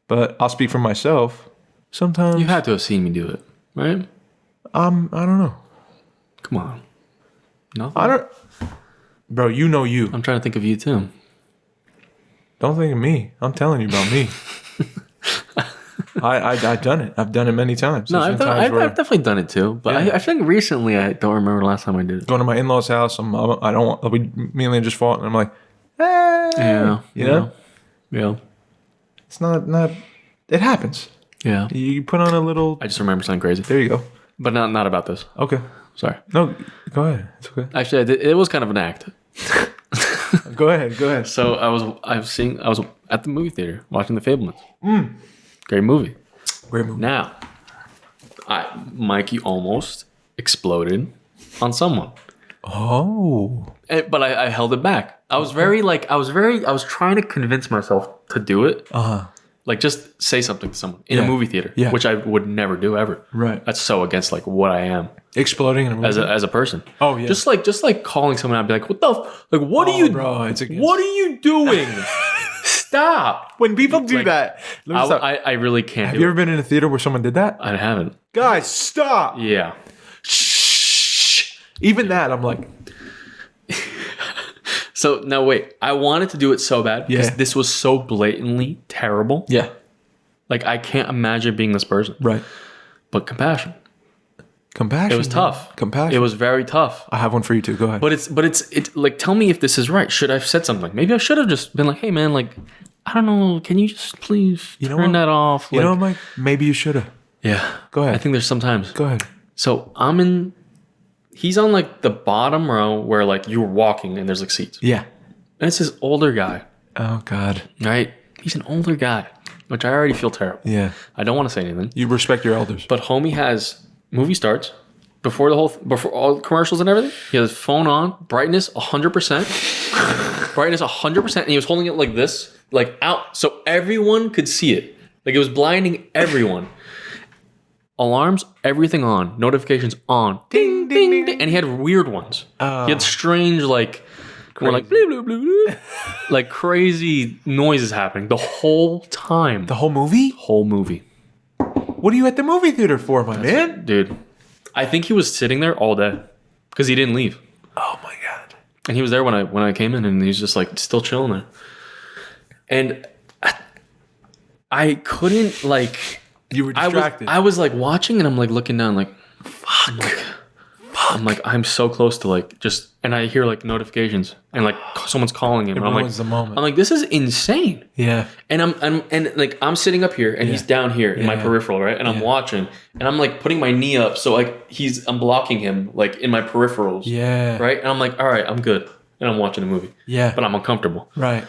but I'll speak for myself. Sometimes You had to have seen me do it, right? I don't know. Come on. No. Bro, you know you. I'm trying to think of you too. Don't think of me. I'm telling you about me. I've done it. I've done it many times. No, There's I've been times definitely done it too. But Yeah. I think recently, I don't remember the last time I did it. going to my in-laws' house. I don't want. Me and Liam just fought, and I'm like, hey, Yeah. you know, Yeah. it's not. It happens. Yeah. You put on a little. I just remember something crazy. There you go. But not about this. Okay. Sorry. No, go ahead. It's okay. Actually, it was kind of an act. Go ahead. So I was at the movie theater watching The Fablemans. Great movie. Great movie. Now, Mikey almost exploded on someone, Oh. but I held it back. I was trying to convince myself to do it. Like just say something to someone in a movie theater, which I would never do ever. Right. That's so against like what I am Exploding in a movie. as a person. Oh, yeah. Just like calling someone out and be like, what the what are you bro, it's against- what are you doing? Stop. when people do Like, that. Let me stop. I really can't Have do you it. ever been in a theater where someone did that? I haven't. Guys, stop. Yeah. Shh. Even that, I'm like, So now wait, I wanted to do it so bad because Yeah. this was so blatantly terrible. yeah, Like I can't imagine being this person. right. But compassion. Compassion. It was tough. Compassion. It was very tough. I have one for you too. Go ahead. But it's like tell me if this is right. Should I have said something? Maybe I should have just been like, hey man, like I don't know, can you just please know turn what? that off? You know what, Mike? Maybe you should have. Yeah. Go ahead. I think there's sometimes. Go ahead. So he's on like the bottom row where like you were walking and there's like seats. Yeah. And it's this older guy, Oh God. right? He's an older guy, which I already feel terrible. Yeah. I don't want to say anything. You respect your elders. But homie has movie starts before all the commercials and everything. He has his phone on, brightness 100%, brightness 100%, and he was holding it like this, like out, so everyone could see it. Like it was blinding everyone. Alarms, everything on, notifications on, ding ding ding, ding. And he had weird ones. He had strange like. We're like, blue, blue, blue, blue. Like crazy noises happening the whole time. The whole movie? Whole movie. What are you at the movie theater for, my man? Dude, I think he was sitting there all day because he didn't leave. Oh my God. And he was there when I came in and he was just like still chilling there. And I couldn't like. You were distracted. I was like watching and I'm like looking down like, fuck. I'm like, I'm so close to like just, and I hear like notifications and like someone's calling him. It And I'm like, ruins the moment. I'm like, this is insane. Yeah. And I'm sitting up here and he's down here in my peripheral, right? And I'm watching and I'm like putting my knee up. So like I'm blocking him like in my peripherals. Yeah. Right. And I'm like, all right, I'm good. And I'm watching a movie. Yeah. But I'm uncomfortable. Right.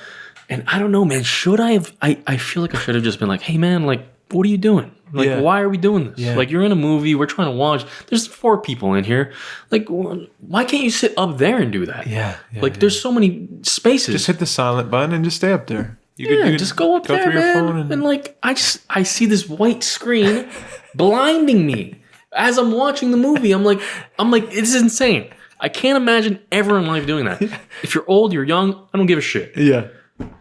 And I don't know, man, should I have, I feel like I should have just been like, hey man, like, what are you doing? Like, Yeah. why are we doing this? Yeah. Like, you're in a movie, we're trying to watch. There's 4 people in here. Like, why can't you sit up there and do that? Yeah. Like, there's so many spaces. Just hit the silent button and just stay up there. You could just go up there, through man. your phone and like, I see this white screen blinding me as I'm watching the movie. I'm like, it's insane. I can't imagine ever in life doing that. If you're old, you're young, I don't give a shit. Yeah.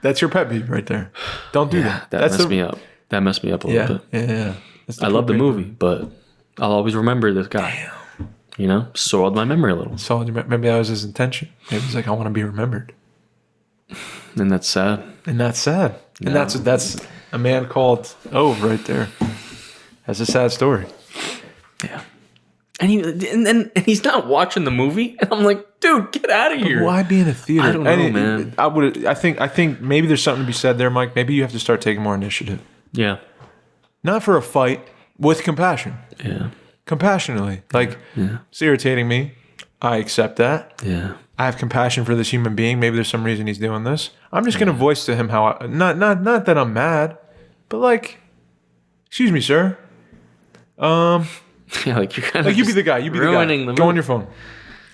That's your pet peeve right there. Don't do that. That messed me up. That messed me up a little bit. Yeah. I love the movie, but I'll always remember this guy. Damn. You know, soiled my memory a little. So maybe that was his intention. Maybe he's like, I want to be remembered. And that's sad. And that's sad. And Yeah. that's a man called Ove right there. That's a sad story. Yeah. And he's not watching the movie, and I'm like, dude, get out of here. Why be in a theater? I don't know, man. I think maybe there's something to be said there, Mike. Maybe you have to start taking more initiative. Yeah. Not for a fight, with compassion. Yeah. Compassionately. Like, it's irritating me. I accept that. Yeah. I have compassion for this human being. Maybe there's some reason he's doing this. I'm just gonna voice to him how not that I'm mad, but like, excuse me, sir. Yeah, like you're kind of Like you be the guy. You be the guy. ruining the Go on movie. your phone.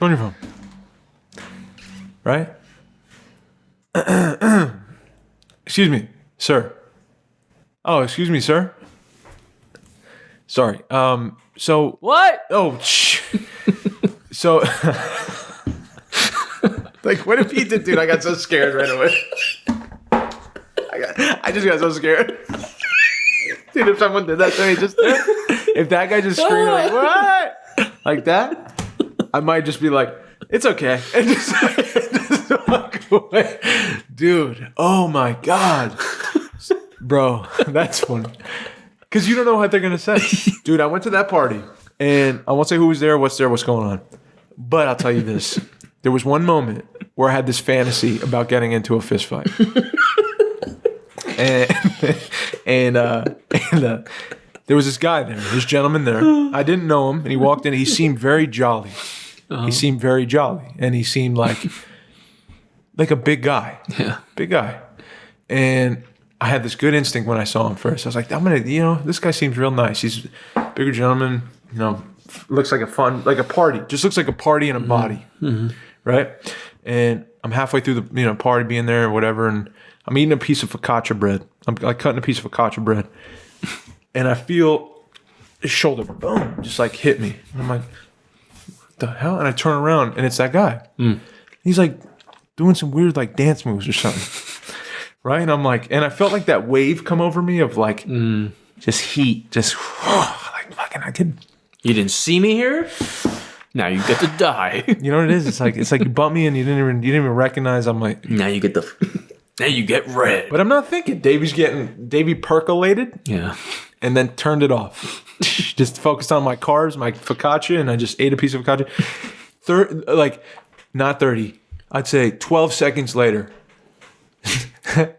Go on your phone. Right? Excuse me, sir. Oh, excuse me, sir. Sorry. So. What? Oh. So. Like, what if he did, dude? I got so scared right away. I just got so scared. Dude, if someone did that to me just there, if that guy just screamed like, what? Like that, I might just be like, it's okay. And just walk away. Dude, oh my God. Bro, that's funny. Because you don't know what they're going to say. Dude, I went to that party, and I won't say who was there, what's going on. But I'll tell you this. There was one moment where I had this fantasy about getting into a fist fight. And there was this guy there, this gentleman there. I didn't know him, and he walked in. He seemed very jolly. He seemed very jolly, and he seemed like a big guy. Yeah. Big guy. And I had this good instinct when I saw him first. I was like, this guy seems real nice. He's a bigger gentleman, looks like a party. Just looks like a party in a body. Mm-hmm. Right? And I'm halfway through the party being there or whatever, and I'm eating a piece of focaccia bread. I'm like cutting a piece of focaccia bread, and I feel his shoulder, boom, just like hit me. And I'm like, what the hell? And I turn around, and it's that guy. He's like doing some weird like dance moves or something, right? And I'm like, and I felt like that wave come over me of like just heat, just like fucking. I could. You didn't see me here. Now you get to die. You know what it is? It's like you bumped me and you didn't even recognize. I'm like, now you get red. But I'm not thinking. Davey percolated. Yeah. And then turned it off. Just focused on my carbs, my focaccia, and I just ate a piece of focaccia. Not 30. I'd say 12 seconds later.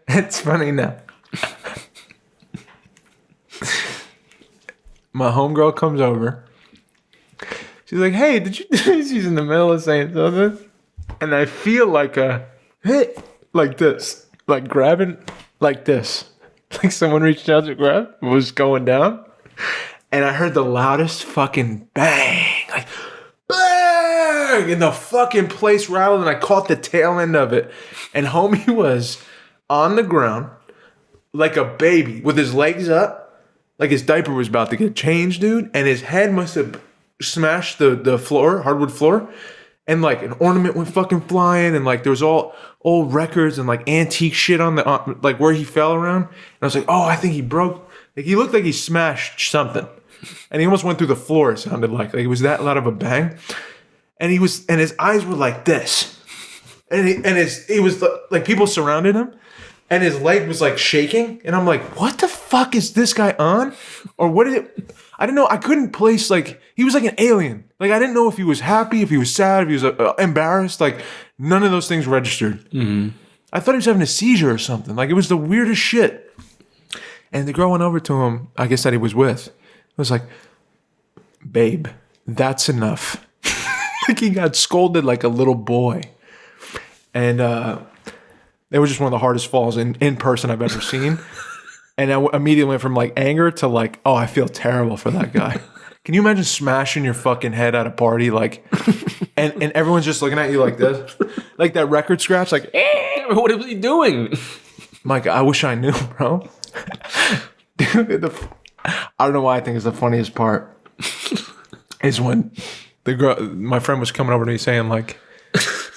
It's funny now. My homegirl comes over. She's like, hey, did you... She's in the middle of saying something. And I feel like a hit like this. Like grabbing like this. Like someone reached out to grab. It was going down. And I heard the loudest fucking bang. Like, bang! And the fucking place rattled and I caught the tail end of it. And homie was on the ground like a baby with his legs up. Like his diaper was about to get changed, dude. And his head must have smashed the floor, hardwood floor. And like an ornament went fucking flying, and like there was all old records and like antique shit on the like where he fell around. And I was like, oh, I think he broke. Like he looked like he smashed something, and he almost went through the floor. It sounded like it was that loud of a bang. And his eyes were like this, and he was like people surrounded him, and his leg was like shaking. And I'm like, what the fuck is this guy on, or what did it? I didn't know. I couldn't place, like, he was like an alien. Like, I didn't know if he was happy, if he was sad, if he was embarrassed. Like, none of those things registered. Mm-hmm. I thought he was having a seizure or something. Like, it was the weirdest shit. And the girl went over to him, I guess that he was with. Was like, babe, that's enough. Like, he got scolded like a little boy. And it was just one of the hardest falls in person I've ever seen. And I immediately went from like anger to like, oh, I feel terrible for that guy. Can you imagine smashing your fucking head at a party, like, and everyone's just looking at you like this, like that record scratch, like, what was he doing? Mike, I wish I knew, bro. Dude, I don't know why I think it's the funniest part is when the girl, my friend, was coming over to me saying like,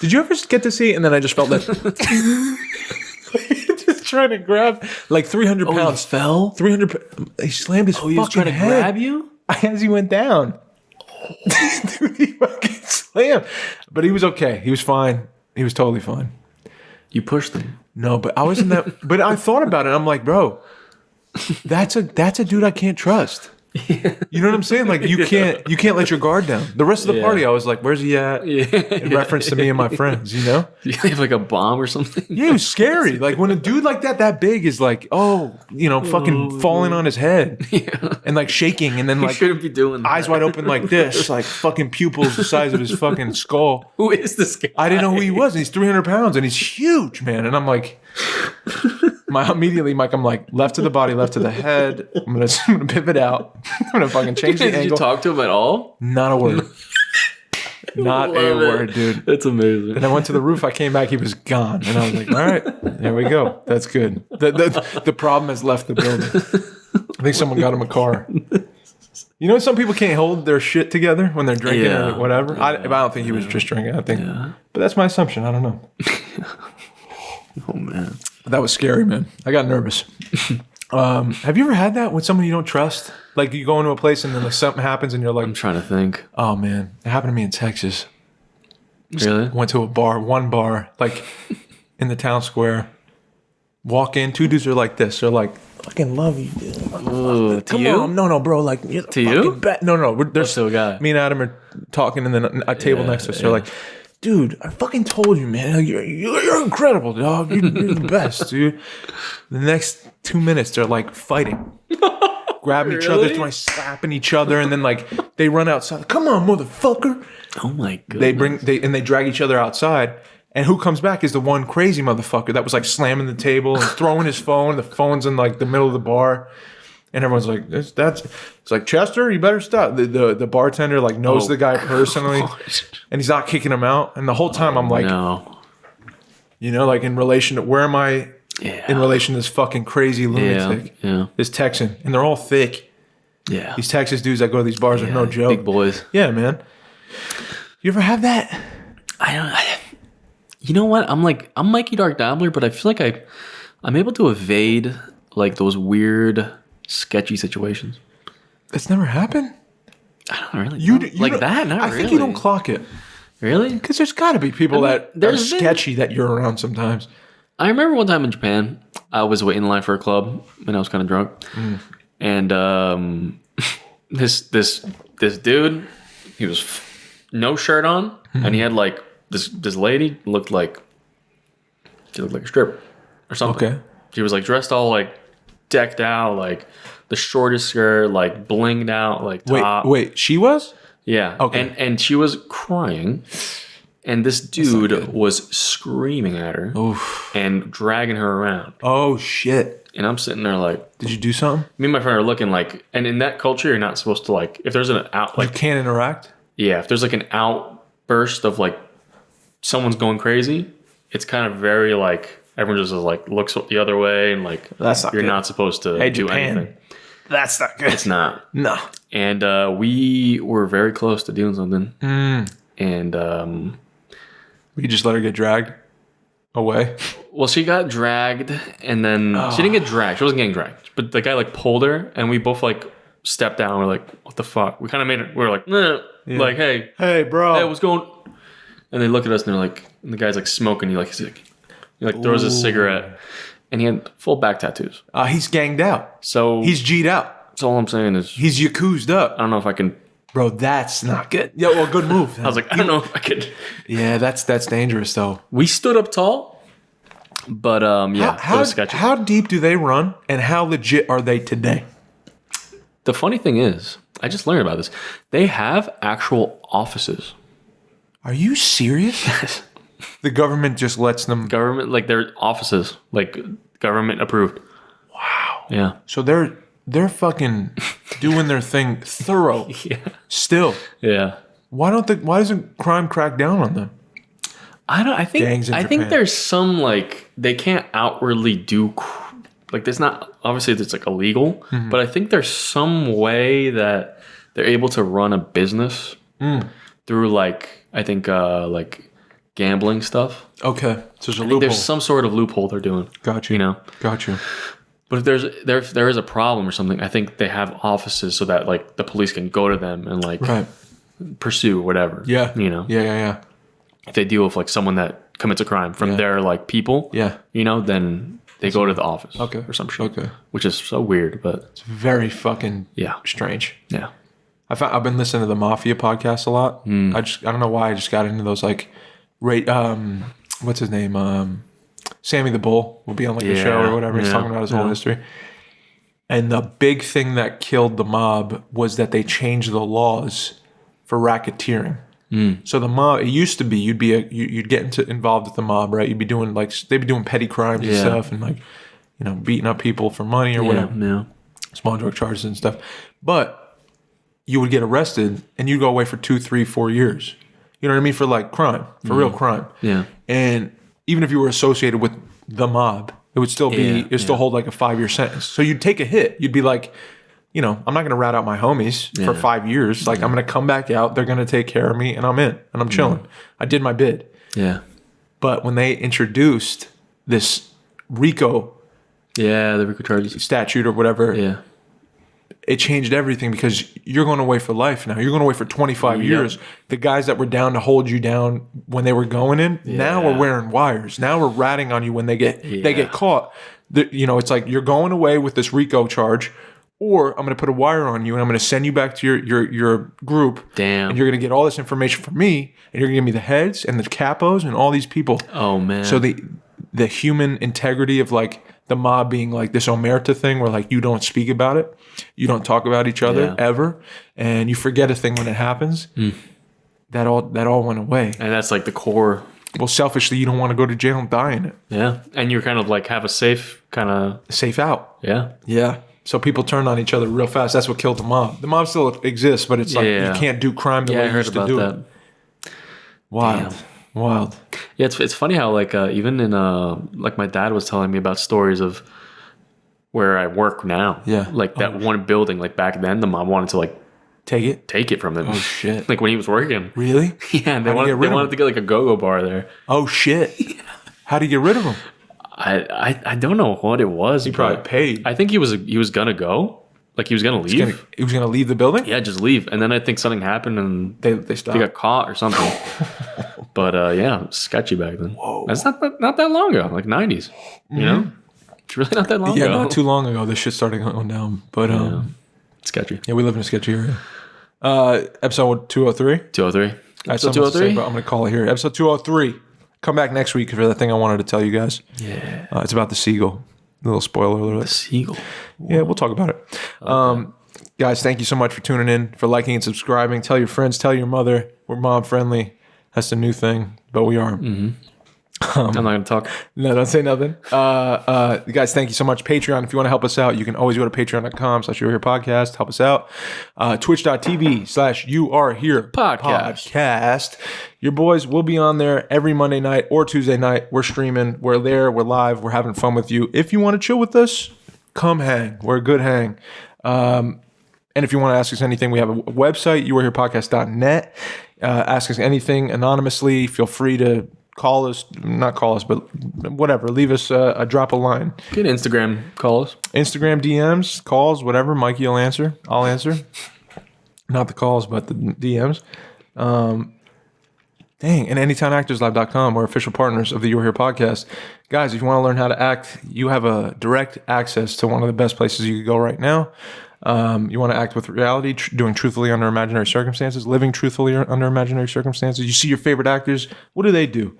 did you ever get to see? And then I just felt that. Trying to grab like 300 pounds. Oh, he fell? 300. He slammed his fucking head. He was trying to grab you? As he went down. Dude, he fucking slammed. But he was okay. He was fine. He was totally fine. You pushed him. No, but I wasn't that. But I thought about it. I'm like, bro, that's a dude I can't trust. Yeah. You know what I'm saying? Like you can't let your guard down. The rest of the party, I was like, "Where's he at?" Yeah. In reference to me and my friends, you know. Do you have like a bomb or something? Yeah, it was scary. Like when a dude like that big is like, fucking falling on his head, and like shaking, and then like shouldn't be doing that. Eyes wide open like this, like fucking pupils the size of his fucking skull. Who is this guy? I didn't know who he was. And he's 300 pounds and he's huge, man. And I'm like, immediately, Mike, I'm like, left to the body, left to the head. I'm gonna pivot out. I'm gonna fucking change the Did angle. you talk to him at all? Not a word. Not a word, dude. That's amazing. And I went to the roof. I came back. He was gone. And I was like, all right, there we go. That's good. The problem has left the building. I think someone got him a car. You know, some people can't hold their shit together when they're drinking or whatever. Yeah. I don't think he was just drinking. I think, but that's my assumption. I don't know. Oh man, that was scary, man. I got nervous. Have you ever had that with someone you don't trust? Like you go into a place and then like something happens and you're like, I'm trying to think. Oh man, it happened to me in Texas. Really? Went to one bar, like in the town square. Walk in, two dudes are like this. They're like, fucking love you, dude. Ooh, Come on. No, bro. Like, you're to you? No. There's still a guy. Me and Adam are talking and then a table next to us. They're like, dude, I fucking told you, man. You're incredible, dog. You're the best, dude. The next 2 minutes, they're like fighting. Grabbing each other, throwing, slapping each other, and then like they run outside. Come on, motherfucker! Oh my goodness! They drag each other outside, and who comes back is the one crazy motherfucker that was like slamming the table and throwing his phone. The phone's in like the middle of the bar, and everyone's like, it's like Chester, you better stop. The bartender like knows the guy personally, and he's not kicking him out. And the whole time I'm like, you know, like in relation to where am I? Yeah. In relation to this fucking crazy lunatic, this Texan, and they're all thick. Yeah, these Texas dudes that go to these bars are no joke. Big boys. Yeah, man. You ever have that? I don't. You know what? I'm Mikey Dark Dabbler, but I feel like I'm able to evade like those weird, sketchy situations. It's never happened. I don't really. You like that? Not really. I think you don't clock it. Really? Because there's got to be people that are sketchy that you're around sometimes. I remember one time in Japan, I was waiting in line for a club and I was kind of drunk, and this dude, he was no shirt on, and he had like this lady looked like a stripper or something. Okay, she was like dressed all like decked out, like the shortest skirt, like blinged out, like top. Wait, she was? Yeah. Okay, and she was crying. And this dude was screaming at her and dragging her around. Oh, shit. And I'm sitting there like... Did you do something? Me and my friend are looking like... And in that culture, you're not supposed to like... If there's an out... like you can't interact? Yeah. If there's like an outburst of like someone's going crazy, it's kind of very like... Everyone just like looks the other way and like... That's not You're good. not supposed to do Japan. anything. That's not good. It's not. No. And we were very close to doing something. And... You just let her get dragged away? Well, she got dragged, and then she didn't get dragged. She wasn't getting dragged. But the guy, like, pulled her, and we both, like, stepped down. We're like, what the fuck? We kind of made it. We were like, like, hey. Hey, bro. Hey, what's going... And they look at us, and they're like... And the guy's, like, smoking. He throws his cigarette. And he had full back tattoos. He's ganged out. So... He's G'd out. That's all I'm saying is... He's Yakuzed up. I don't know if I can... Bro, that's not good. Yeah, well, good move. I was like, I don't know if I could. Yeah, that's dangerous, though. We stood up tall, but it was sketchy. How deep do they run, and how legit are they today? The funny thing is, I just learned about this. They have actual offices. Are you serious? Yes. The government just lets them... Government, like their offices, like government approved. Wow. Yeah. So they're fucking doing their thing thorough. Yeah. Still. Yeah. Why doesn't crime crack down on them? I think there's some like they can't outwardly do like there's not obviously it's like illegal, but I think there's some way that they're able to run a business through like I think like gambling stuff. Okay. So there's a loophole. There's some sort of loophole they're doing. Got you. You know. Got you. But if there is a problem or something, I think they have offices so that like the police can go to them and like pursue whatever. Yeah. You know. Yeah. If they deal with like someone that commits a crime from their like people. Yeah. You know, then they go to the office. Okay. Or some shit. Okay. Which is so weird, but it's very fucking strange. Yeah. I've been listening to the Mafia podcast a lot. I don't know why I just got into those like what's his name? Sammy the Bull will be on like a show or whatever. He's talking about his whole history. And the big thing that killed the mob was that they changed the laws for racketeering. So the mob, it used to be you'd get involved with the mob, right? You'd be doing like they'd be doing petty crimes and stuff, and like beating up people for money or whatever. Yeah. Small drug charges and stuff. But you would get arrested and you'd go away for 2, 3, 4 years. You know what I mean? For like crime, for real crime. Yeah. And even if you were associated with the mob, it would still be, still hold like a 5-year sentence. So you'd take a hit. You'd be like, I'm not going to rat out my homies for 5 years. Like I'm going to come back out. They're going to take care of me and I'm in and I'm chilling. I did my bid. Yeah. But when they introduced this RICO the RICO charges statute or whatever, it changed everything because you're going away for life now. You're going away for 25 years. The guys that were down to hold you down when they were going in, now we're wearing wires. Now we're ratting on you when they get caught. It's like you're going away with this RICO charge, or I'm going to put a wire on you and I'm going to send you back to your group. Damn. And you're going to get all this information from me, and you're going to give me the heads and the capos and all these people. Oh man. So the human integrity of like the mob being like this omerta thing where like you don't speak about it, you don't talk about each other ever, and you forget a thing when it happens. That all went away. And that's like the core. Well, selfishly, you don't want to go to jail and die in it. Yeah. And you're kind of like have a safe out. Yeah. Yeah. So people turned on each other real fast. That's what killed the mob. The mob still exists, but it's like you can't do crime the way you used to do it. Wild. Damn. Wild. Yeah, it's funny how like even in like my dad was telling me about stories of where I work now. Yeah. Like that one building, like back then the mob wanted to like take it from him. Oh shit. Like when he was working. Really? Yeah, and they wanted to get like a go-go bar there. Oh shit. How do you get rid of him? I don't know what it was. He probably paid. I think he was gonna go. Like he was gonna leave. He was gonna leave the building? Yeah, just leave. And then I think something happened and they stopped. They got caught or something. But sketchy back then. Whoa. That's not that long ago, like 90s. You know? It's really not that long ago. Yeah, not too long ago this shit started going down. But sketchy. Yeah, we live in a sketchy area. Episode 203? 203. Episode 203? But I'm gonna call it here. Episode 203. Come back next week for that thing I wanted to tell you guys. Yeah. It's about the seagull. A little spoiler alert. The seagull. Whoa. Yeah, we'll talk about it. Okay. Guys, thank you so much for tuning in, for liking and subscribing. Tell your friends, tell your mother. We're mob friendly. That's the new thing, but we are. Mm-hmm. I'm not going to talk. No, don't say nothing. Guys, thank you so much. Patreon, if you want to help us out, you can always go to patreon.com/youareherepodcast. Help us out. Twitch.tv/youareherepodcast. Your boys will be on there every Monday night or Tuesday night. We're streaming. We're there. We're live. We're having fun with you. If you want to chill with us, come hang. We're a good hang. And if you want to ask us anything, we have a website, youareherepodcast.net. Ask us anything anonymously. Feel free to not call us, but whatever. Leave us drop a line. Get Instagram calls. Instagram DMs, calls, whatever. Mikey will answer. I'll answer. Not the calls, but the DMs. And anytownactorslab.com. We're official partners of the You're Here podcast. Guys, if you want to learn how to act, you have a direct access to one of the best places you could go right now. You want to act with reality, doing truthfully under imaginary circumstances, living truthfully under imaginary circumstances. You see your favorite actors. What do? You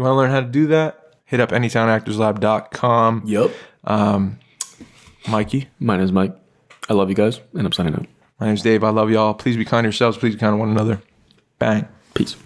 want to learn how to do that? Hit up anytownactorslab.com. Yep. Mikey. My name is Mike. I love you guys, and I'm signing out. My name's Dave. I love y'all. Please be kind to yourselves. Please be kind to one another. Bang. Peace.